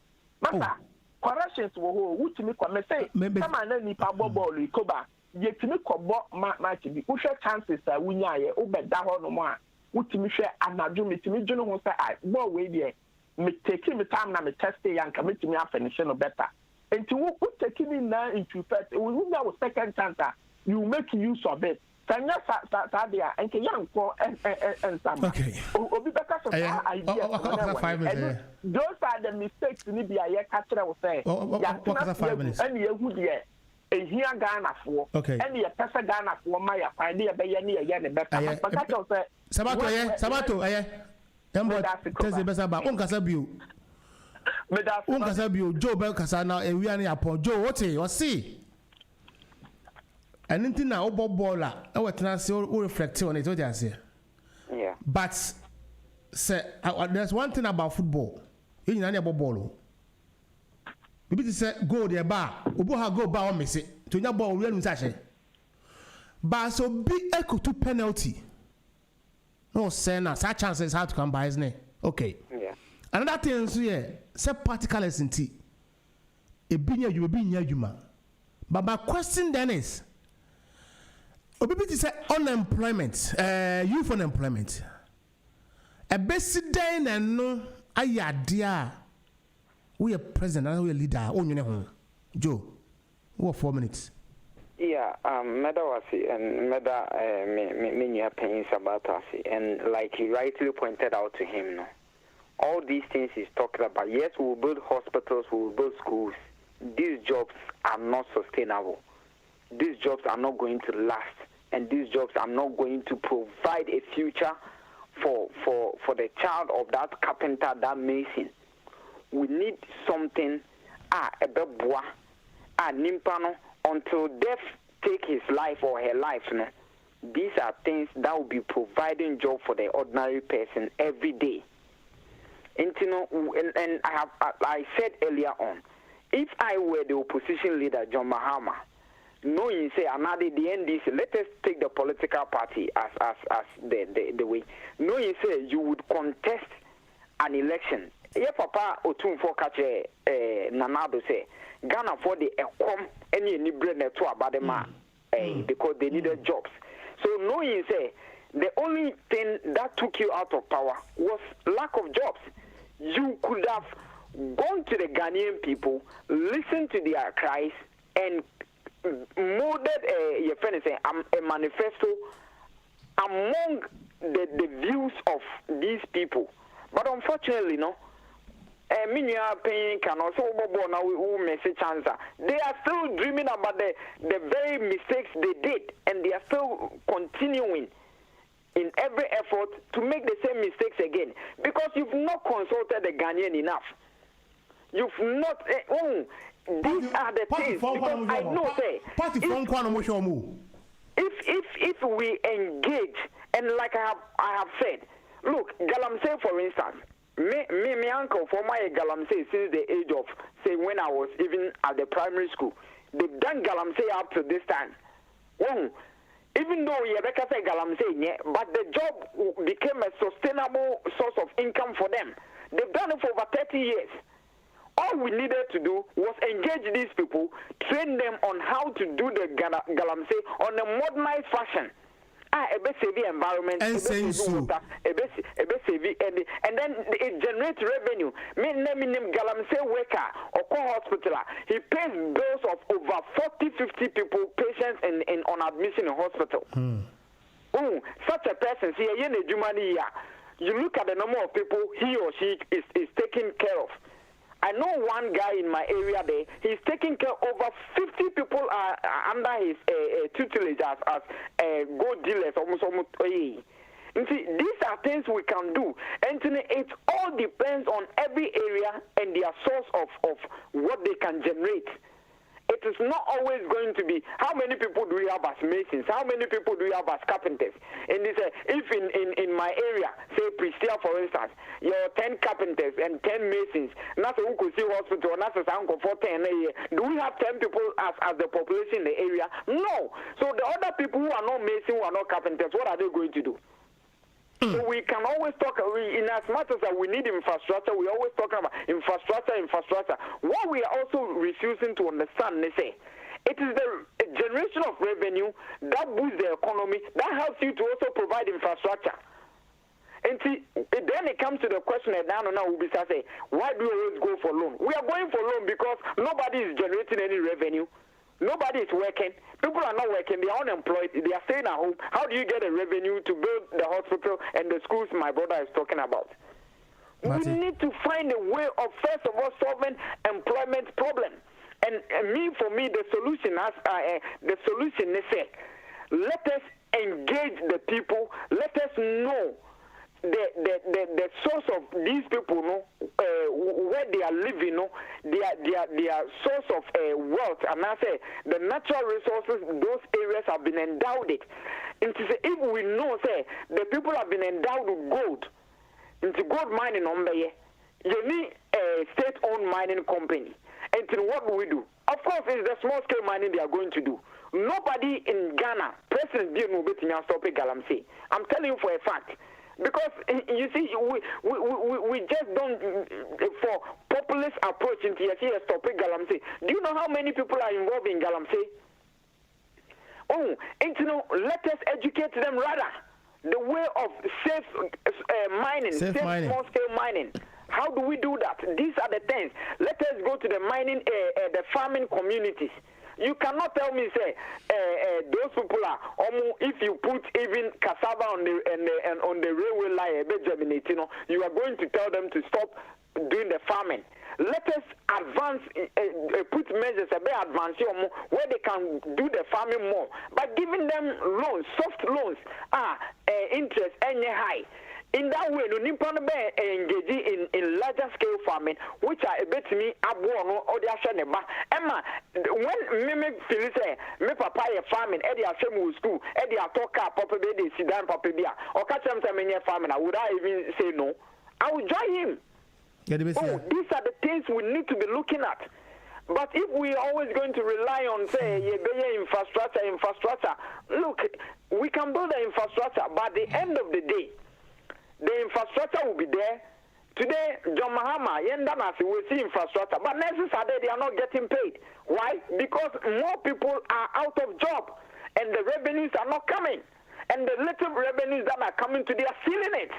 Masa corrections wo which me come say come and nipa bobol ikoba yetimi kobo match bi wo hwe chances a wunya ye wo beda ho no mo a wutimi hwe anadwo metimi dwene ho say I ball we there me take me time na me test yanka metimi afinish no better enti wo take me na into first we will second chance you make use of it. Kanya Sadia and Kenyan for and some. Okay. Obi because of idea. 5 minutes. Those are the mistakes in the year catcher will say. What 5 minutes? And you would yet a here Ghana for. Okay. And the Pesa Ghana for my idea by any again better. But I don't say Sabato, tell the best about Uncasabu. Uncasabu, Joe Belcasana, and we are near Paul Joe. What's it? What's see? And anything now, Bob Bola, I will reflect on it. What I say. Yeah. But say, there's one thing about football. You know, about ball. Maybe to say go there bar. Ubuha go bar or miss it. To your ball, real musician. But so be equal to penalty. No, sir, such chances have to come by, isn't it? Okay. Yeah. Another thing is here, say particle is in tea. A binya you will be near you, man. But my question then is, Obibiti say unemployment, youth unemployment. A basic day and no, dear. We are president and we are leader. Oh, you know, Joe, what 4 minutes? Yeah, Meda wasi and Meda me opinions about us, and like he rightly pointed out to him, no, all these things he's talking about. Yes, we will build hospitals, we will build schools. These jobs are not sustainable. These jobs are not going to last. And these jobs are not going to provide a future for the child of that carpenter, that mason. We need something, a beboa, nimpano, until death take his life or her life. No? These are things that will be providing job for the ordinary person every day. And you know, and I said earlier on, if I were the opposition leader, John Mahama, knowing say another the NDC, let us take the political party as the way. Knowing say you would contest an election. Yeah, Papa Otun for catch Nanado say Ghana for the come any brain to about them because they needed jobs. So knowing say the only thing that took you out of power was lack of jobs. You could have gone to the Ghanaian people, listened to their cries, and molded a manifesto among the views of these people. But unfortunately, no, Minya paying can also now who message answer. They are still dreaming about the very mistakes they did, and they are still continuing in every effort to make the same mistakes again, because you've not consulted the Ghanaian enough. You've not. These are the things. Because I know, say, if we engage, and like I have said, look, Galamsey, for instance, me uncle for my Galamsey since the age of, say, when I was even at the primary school, they've done Galamsey up to this time. Even though Rebecca said Galamsey, but the job became a sustainable source of income for them. They've done it for over 30 years. All we needed to do was engage these people, train them on how to do the Galamsey on a modernized fashion. A bit savvy environment, and then it generates revenue. Me name Galamsey worker or hospital. He pays bills of over 40-50 people, patients on admission in hospital. Such a person, you look at the number of people he or she is taking care of. I know one guy in my area there, he's taking care of over 50 people under his tutelage as gold dealers. You see, these are things we can do. And it all depends on every area and their source of what they can generate. It is not always going to be how many people do we have as masons, how many people do we have as carpenters. And this, if in my area, say Pristia for instance, you have 10 carpenters and 10 masons, not a Ukusi hospital, not a Sanko for 10 a year. Do we have 10 people as the population in the area? No. So the other people who are not masons, who are not carpenters, what are they going to do? So we can always talk, in as much as that we need infrastructure, we always talk about infrastructure. What we are also refusing to understand, they say, it is the generation of revenue that boosts the economy, that helps you to also provide infrastructure. And see, then it comes to the question that now will be say, why do we always go for loan? We are going for loan because nobody is generating any revenue. Nobody is working. People are not working. They are unemployed. They are staying at home. How do you get a revenue to build the hospital and the schools my brother is talking about? We need to find a way of, first of all, solving employment problem. And for me, the solution is say, let us engage the people. Let us know the source of these people, where they are living, their source of wealth, and I say the natural resources those areas have been endowed with. And to say, if we know, say the people have been endowed with gold, into gold mining on there, you need a state-owned mining company. And to what do we do? Of course, it's the small-scale mining they are going to do. Nobody in Ghana, President Bill Nubetina, stop Galamsey. I'm telling you for a fact. Because you see, we just don't for populist approach into here stopping Galamsey. Do you know how many people are involved in Galamsey? Let us educate them rather the way of safe mining, safe small scale mining. How do we do that? These are the things. Let us go to the mining, the farming communities. You cannot tell me, say, those people are if you put even cassava on the railway line, you are going to tell them to stop doing the farming. Let us advance, put measures a bit advance where they can do the farming more by giving them loans, soft loans, interest and high. In that way, no nippon engage in larger scale farming, which are a bit me abuano or the ashaneba. Emma, when me feel say me papa farming, Eddie Ashemu school, Eddie Atoka, Papa Bedi, Sidan Papa Bia, or catch them farming, would I even say no? I will join him. These are the things we need to be looking at. But if we are always going to rely on, say, infrastructure, look, we can build the infrastructure, but at the end of the day, the infrastructure will be there. Today, John Mahama, Yendanasi will see infrastructure, but nurses are there, they are not getting paid. Why? Because more people are out of job, and the revenues are not coming. And the little revenues that are coming to, they are sealing it.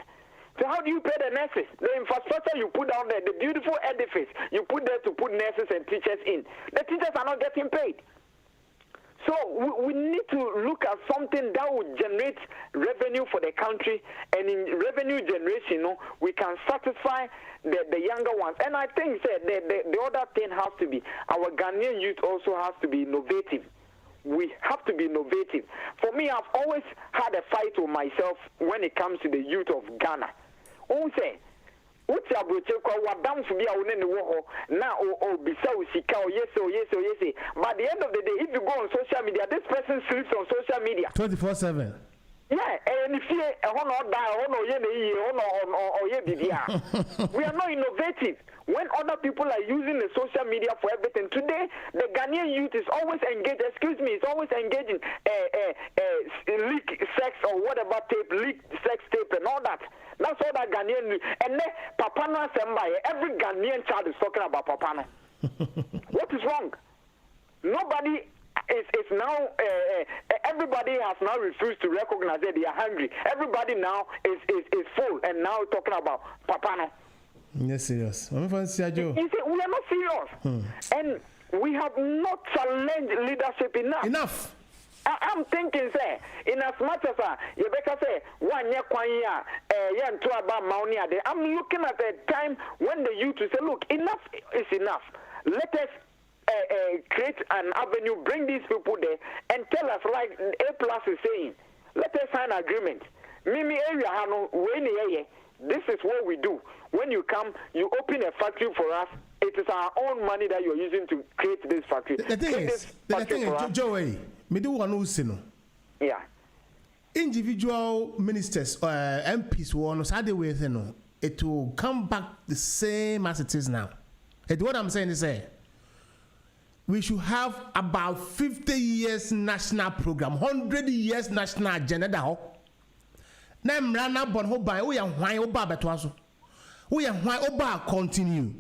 So how do you pay the nurses? The infrastructure you put down there, the beautiful edifice you put there to put nurses and teachers in, the teachers are not getting paid. So we need to look at something that would generate revenue for the country, and in revenue generation, we can satisfy the younger ones. And I think the other thing has to be our Ghanaian youth also has to be innovative. We have to be innovative. For me, I've always had a fight with myself when it comes to the youth of Ghana. Who say, but at the end of the day, if you go on social media, this person sleeps on social media 24/7. Yeah, and if you we are not innovative. When other people are using the social media for everything, today the Ghanaian youth is always engaged. Excuse me, is always engaged in leak sex or whatever tape, leak sex tape and all that. That's all that Ghanaian youth. And then Papano Sembaye, every Ghanaian child is talking about Papano. What is wrong? Nobody is now. Everybody has now refused to recognize that they are hungry. Everybody now is full and now talking about Papano. Yes, serious. You see, we are not serious, and we have not challenged leadership enough. I'm thinking, say, in as much as you better say 1 year, 1 year, I'm looking at a time when the youth will say, look, enough is enough. Let us create an avenue, bring these people there, and tell us, like A+ is saying, let us sign an agreement. Mimi area, this is what we do. When you come, you open a factory for us. It is our own money that you're using to create this factory. The thing is, Joey, me do one who say no. Yeah. Individual ministers, MPs, one so they way no. It will come back the same as it is now. And what I'm saying is, we should have about 50 years national program, 100 years national agenda. Na mrana bon ho ban we hwan oba beto so we hwan oba continue.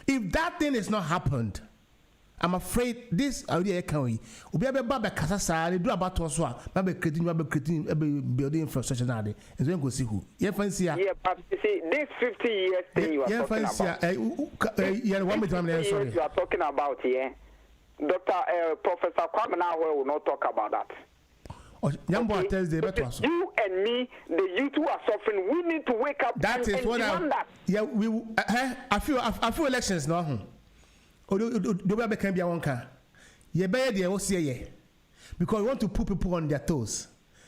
If that thing is not happened, I'm afraid this idea can we obi abeba be kasa sa dey do about so a be creating building infrastructure na dey is when go see who ye fancy yeah, but you see this 50 years thing you are talking about yeah, one minute sorry you are talking about here, Dr. Professor Kwame Nahwe will not talk about that. Thursday, you and me, the youth who are suffering, we need to wake up that and is what that. Yeah, we I feel elections now. Do can be one car. You better the OCA because we want to put people on their toes.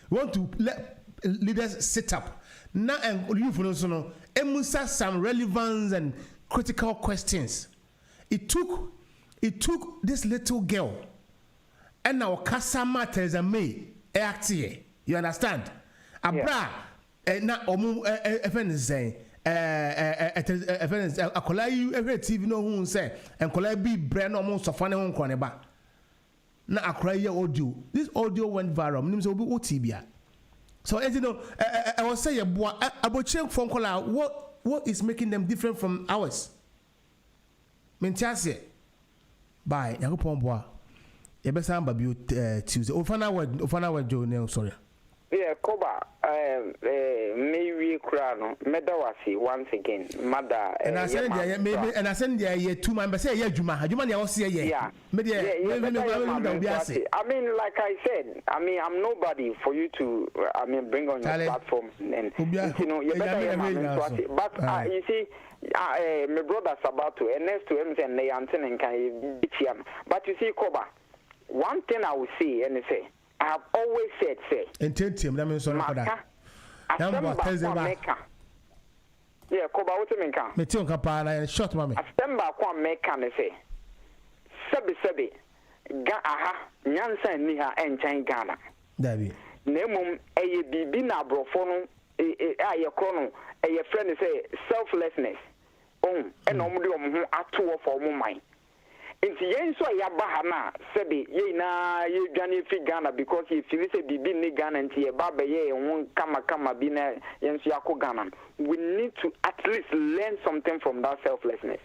We want to let leaders sit up. Now and you for no emusa some relevance and critical questions. It took this little girl and our Kasama Teresa May. You understand? Abra na omu FN say akola you every TV no hu say enkola bi bre no omu sofa ne ho nkone ba na akola ye audio. This audio went viral. Nim say obi otibia. So you know I was say aboche phone call what is making them different from ours? Mentiase. Bye. Yakopon boa. Yebesa Babu Tuesday. Ofana word Joe, sorry. Yeah, Koba, maybe Krano, Medawasi once again, Mother. And I send there, maybe, and I send there 2 months, say, yeah, Juma, I was here, yeah. I mean, like I said, I mean, I'm nobody for you to, bring on your platform. And, you know, you better but you see, my brother's about to, and next to him, and they answer and can beat him. But you see, Koba, one thing I will say, and say, I have always said, say, and tell him, let me sorry for that. Yeah, Koba, what you mean? Metion Kapana and short mammy. I stand back one make can say, Sebi, Gaha, Nyansa, Niha, and Chan Ghana. David. Nemum, a bibina brofono, a chrono, a friend say, selflessness. And omudum at 2 for mine. Inti yen so ya bahana sebi ye na ye dwane fi Ghana because ye feel say bibi ni Ghana nti ye ba be ye won kama bi na yen so yakọ Ghana. We need to at least learn something from that selflessness.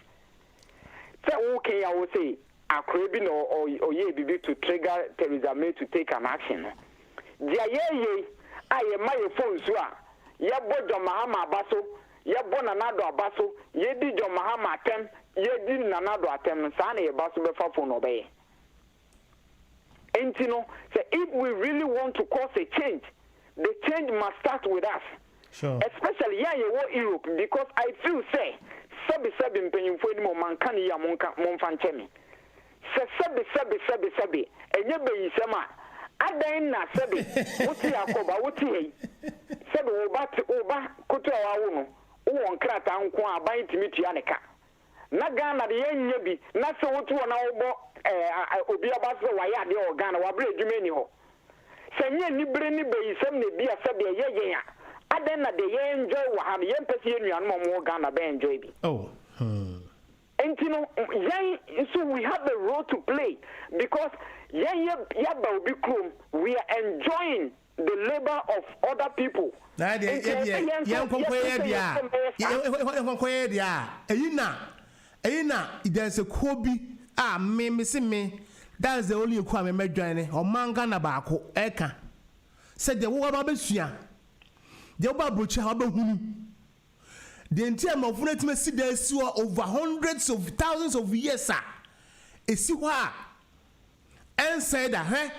Say okay I will say akrebi no or ye bibi to trigger Theresa May to take an action. Dia ye aye ma ye phone so a ye bodo Mahama Abaso ye bona nado Abaso ye di jo Mahama atem ye di nanado atem sana ye baso be fa phone obey And you know, so if we really want to cause a change, the change must start with us. Sure. Especially Europe, because I feel say sabi mpenyin fo ni mo manka ni ya monka monfa me. Sabi enye be yisema adan na sabi wuti akoba wuti hey. Sabi oba koto awu no wo nkrata nko aban timitu ya neka. Na Ghana de yenye bi na se wuti wona wo obi aba se wa ya de o Ghana wa bre adwuma ni ho. Senye ni bre ni be yisem na bia sabi ye ya. Aden na de enjoy wa ha ye mpese ye nuan mo Ghana be enjoy bi. Oh. And you know, so we have a role to play because we are enjoying the labor of other people. There's a Kobe. Me. That's the only Kwame Medjane or Mangana Bako Eka. Said the Wababesia. The Obabucha. The entire Mofuna there saw over hundreds of thousands of years, sir. See why? And said that,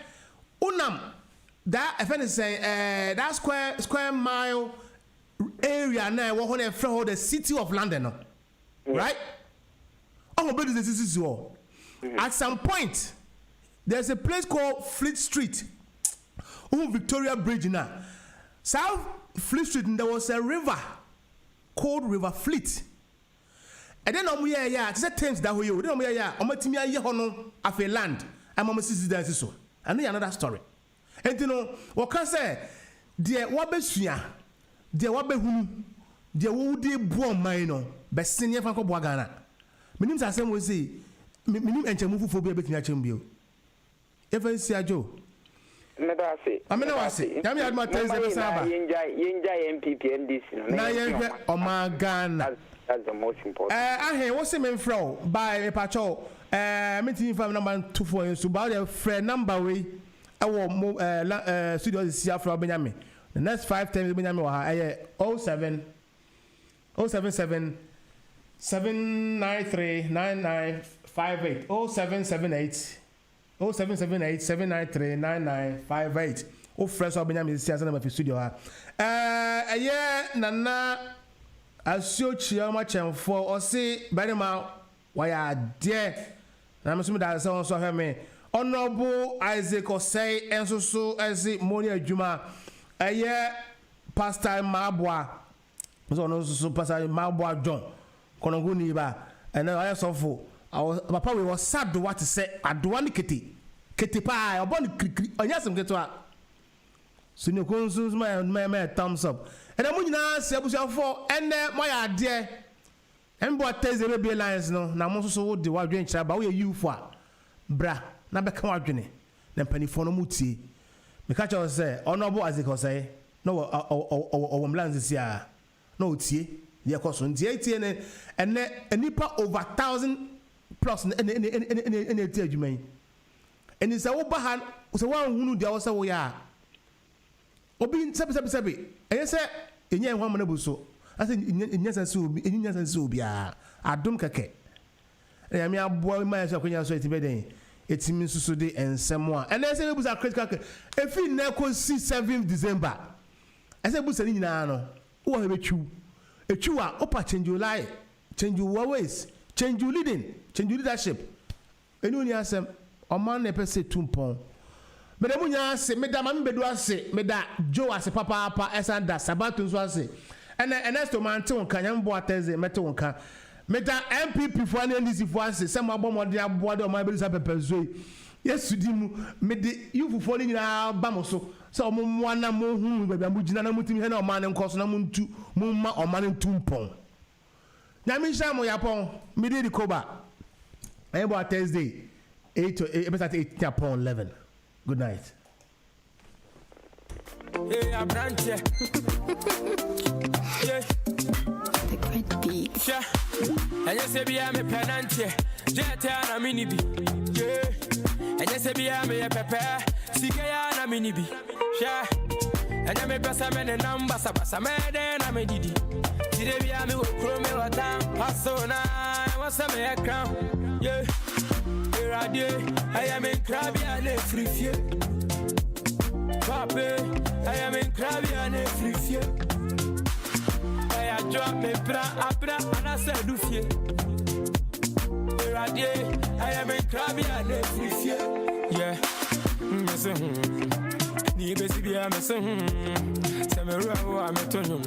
Unam, that if anything, that square mile area now, what on a the city of London, right? Oh, but this is all. At some point, there's a place called Fleet Street, Victoria Bridge now. South Fleet Street, and there was a river. Called River Fleet. And then it's a tense that way. Then of a land. I'm almost so. And then another story. And you know, what can say? Dear Wabesia, dear Wabehunu, dear Woody Buomino, best senior Franco Boagana. Minim Sassam will say, Minim and Chamufu for baby Nachimbu. Ever see a Joe? I mean, I say, tell me how much time is MPP oh my God, that's the most important. I hear what's the main flow by a patrol. Meeting from number 24 so about a friend number way. I will studio is here for Benjamin. The next 5 times Benjamin will 07 077 793 9958 0778 0778 793 9958. O fresh or Benjamin is here in the studio. Nana asio chioma chemfo or say Benjamin why are dear. I'm assuming that someone saw me. Honorable Isaac Osei and so as it Monia Juma. Pastor Mabwa. So Pastor Mabwa John. Konoguni ba. And then I saw for. Papa we was sad to what to say. I do want Kitty pie or bonny onyasem ketwa. So no consumes my thumbs up. And I'm going to say for and my idea. And what tells the baby lines no. Now most so the wild drink but we you for bra. Na be come adwene. Na panifo no mutie. Me catch us say honorable as they say. No o mlanze sia. No tie. Dey cost on tie and nipa over 1,000 plus any adwuma. And it's a obahan so one hunu dia wo say wo ya. Obi sebi. And say enye hwan mana buso. I say enye sanse obi a adom keke. E me aboa ma so akonya so etibeden. Etimi susu de ensemo a. And say we busa critical. Efi na ko 7 December. I say busa ni nyina no. Wo he betwu. Etwu a opa change your life, change your ways, change your leading, change your leadership. Enu ni asem oman na pese tumpon. Me da munya ase, me da mami bedu ase, me da Joe ase papa esanda sabato nso ase. Ene to man te wonka nyambo ateze mete wonka. Me da MPP fo na NDC fo ase, se mo abomode aboade o man bedu sa pepezoi. Yesu di mu me de yufufo ni nyina ba mo so. So mo na mo hu ba bia mo gina na mutimi he na o man nko so na mo ntu mo ma o man ntumpon. Nyame sha mo yapon me de koba. About Thursday 8 to 8 upon 11. Good night. Hey, I'm Branche. Yeah. The great beat. Yeah. I just say be I'm a penante. Jetta na mini bi. Yeah. I just say be I'm a pepe. Sikaya na mini bi. Yeah. And I'm a person and number sabasa made na me didi. Today be I'm a chrome or down. Passona. I want some crown. Yeah. I am in Krabby and a free fear. Pape, I am in Krabby and a free fear. I drop me abra and I said do fear. I am in Krabby and a free fear. Yeah. Ni besi bi am se Sameru awo ametonum.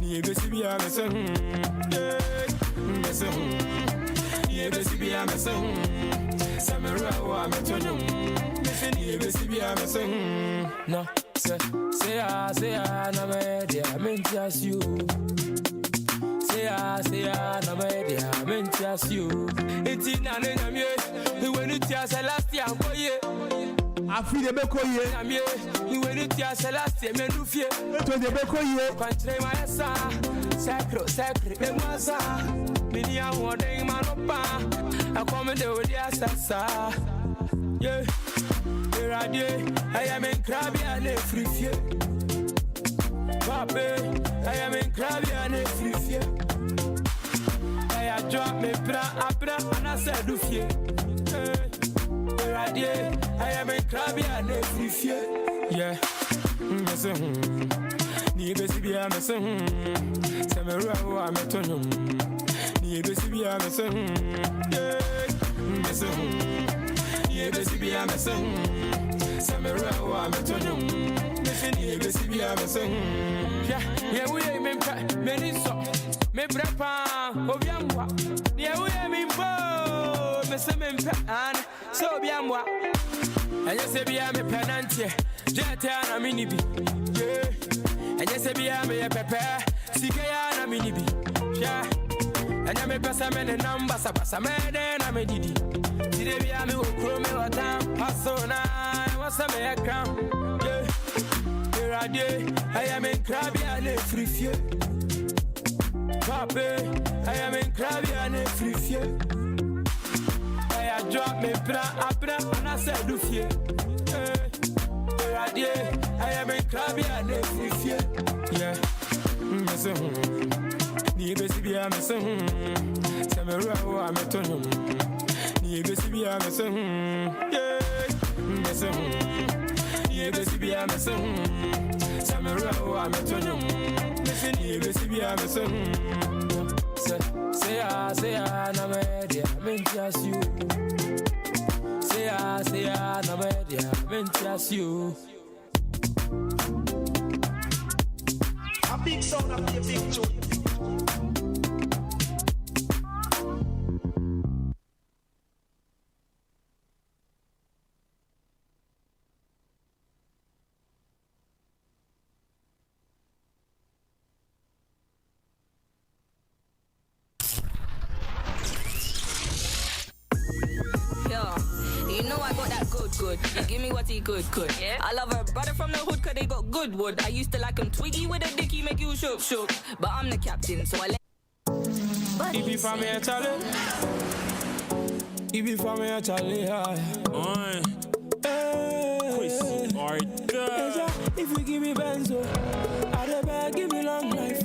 Ni besi bi am se Ni besi bi am se Sameru awo ametonum. Ni besi bi am se no say na me dia mentias you. Say na me dia mentias you. Eti na ne nyame we when it ya last year boye. I feel the Bekoye. I'm here. You went to your Celestia, Menufia. To the Bekoye. Country, my son. Sacro, and was a Minia warning Manopa. I come in with the Assassa. Yeah, here I am in Krabby and a free fear. Pape, I am in Krabby and a free fear. I drop me abra and I said, do fear. I am in Krabby and a free fear. Yeah. Ni besi bi am se Sameru awo ametonum. Ni besi bi am se Ni besi bi am se Sameru awo ametonum. Ni besi bi am se yeah, we aim many so me brapa obiamwa. Yeah, we aim bo me se me an so obiamwa. And you say be a me penantie, Jetta na minibi. Yeah. And you say be a me a pepe, Sikaya na minibi. Yeah. And you me pesa me the number, Sapasa me na me didi. Today be a me who crew me what time, Passona, what's a me a crown. Yeah. Here I am in Krabby and a free fear. Pape, I am in Krabby and a free fear. I drop me abra and I said do fear. I am in Krabby and a free fear. Yeah. Ni besi bi am se Sameru awo ametonum. Ni besi bi am se yeah. Ni besi bi am se Sameru awo ametonum. Ni besi bi am se say na me dia mentias you. Say na me dia mentias you. A big sound of the big joy. You know I got that good. You give me what he good. Yeah. I love her brother from the hood 'cause they got good wood. I used to like him twiggy with a dicky, make you shook. But I'm the captain, so I let. If you find me a Charlie, if you find me a Charlie, if you give me benzo, I beg give me long life.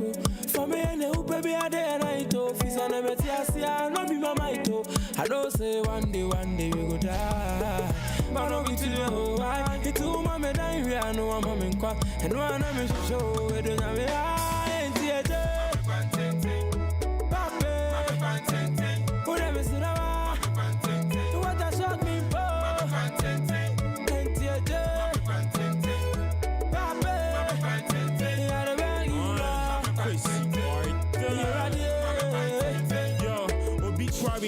For me and you, baby, I day and night. Fis and I not be my might. I don't say one day we go die. But no be to the whole why. It's too mama dying, we are no one mama in quack. And one I'm show it in a way. I ain't theater. Pape, whatever sit down. What I shock me for. Ain't theater. Pape, you gotta beg you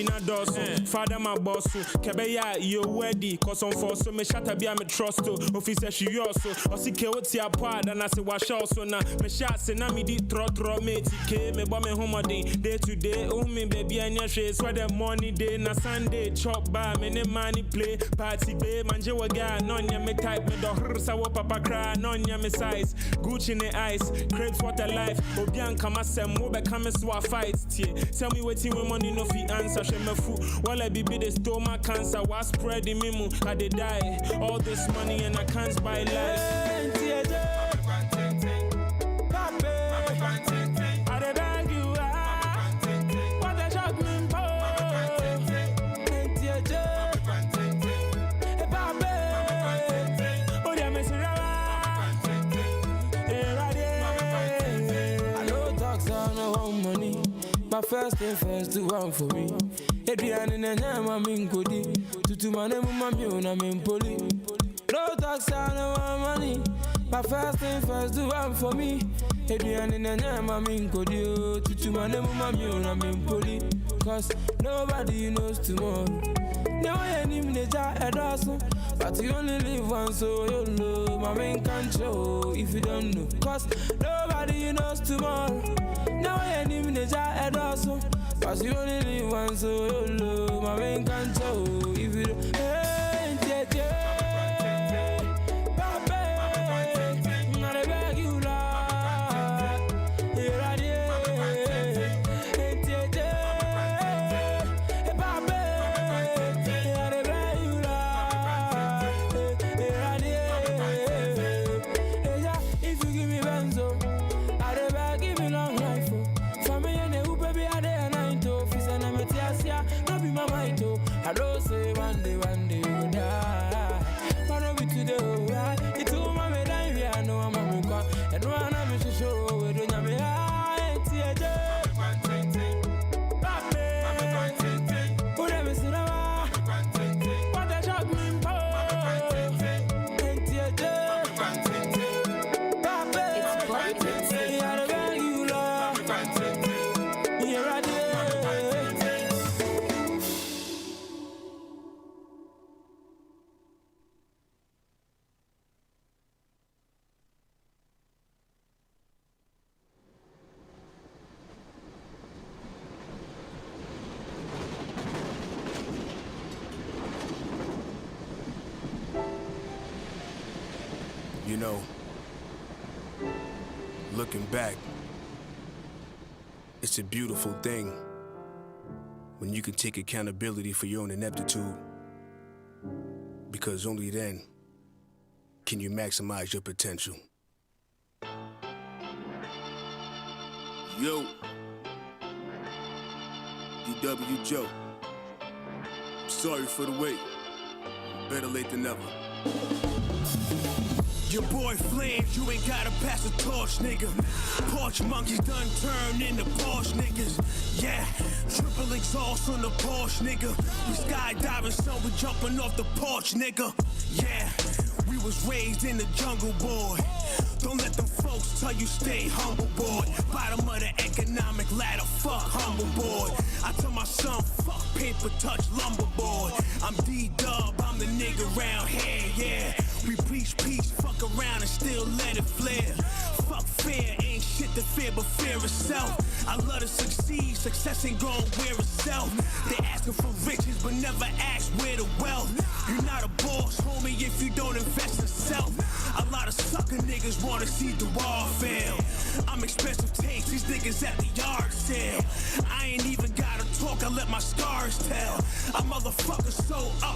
na doso father my boss kebeya you ready cause on for so me shatter be am trust to officer she also osike woti apad and I say wa show so na me sha say na me di tro me tike me bo me homodin day to day oh me baby anya hwe so the money day na Sunday chop bar me ne money play party bay manje wa guy no nya me type me do hrsa wo papa cry no nya me size Gucci in the ice crepes what a life obian kama sem wo be come so a fight tie tell me wetin we money no fi answer she me fu while I be the stomach cancer was spreading me mu I dey die all this money and I can't buy life My first thing first, do one for me. Adrian and I'm in Cody. To my name, I'm in Poli. No tax, I no money. My first thing first, do one for me. Adrian and I'm in Cody. To my name, I'm in Poli. Cause nobody knows tomorrow. No one in the jar at us. But you only live once, so you know. My main control if you don't know. Cause nobody knows tomorrow. No one in the jar at us. But you only live once, so you know. My main control if you don't. Hey, yeah. I don't say one day you die. But no be today, right? It's all my medal, I know I'm a muka. And one I'm to show with the Yami. What a shock me, You know, looking back, it's a beautiful thing when you can take accountability for your own ineptitude, because only then can you maximize your potential. Yo, BIGJOE, sorry for the wait, better late than never. Your boy flames, you ain't gotta pass the torch, nigga. Porch monkeys done turned into Porsche niggas. Yeah, triple exhaust on the Porsche, nigga. We skydiving, son, we jumping off the porch, nigga. Yeah, we was raised in the jungle, boy. Don't let them folks tell you stay humble, boy. Bottom of the economic ladder, fuck humble, boy. I tell my son, fuck paper touch lumber, boy. I'm D-Dub, I'm the nigga round here, yeah. We preach peace, fuck around and still let it flare. Fuck fear, ain't shit to fear but fear itself. I love to succeed, success ain't gon' wear itself. They asking for riches but never ask where the wealth. You're not a boss, homie, if you don't invest in self. A lot of sucker niggas wanna see the wall fail. I'm expensive taste, these niggas at the yard sale. I ain't even gotta talk, I let my scars tell. A motherfucker so up.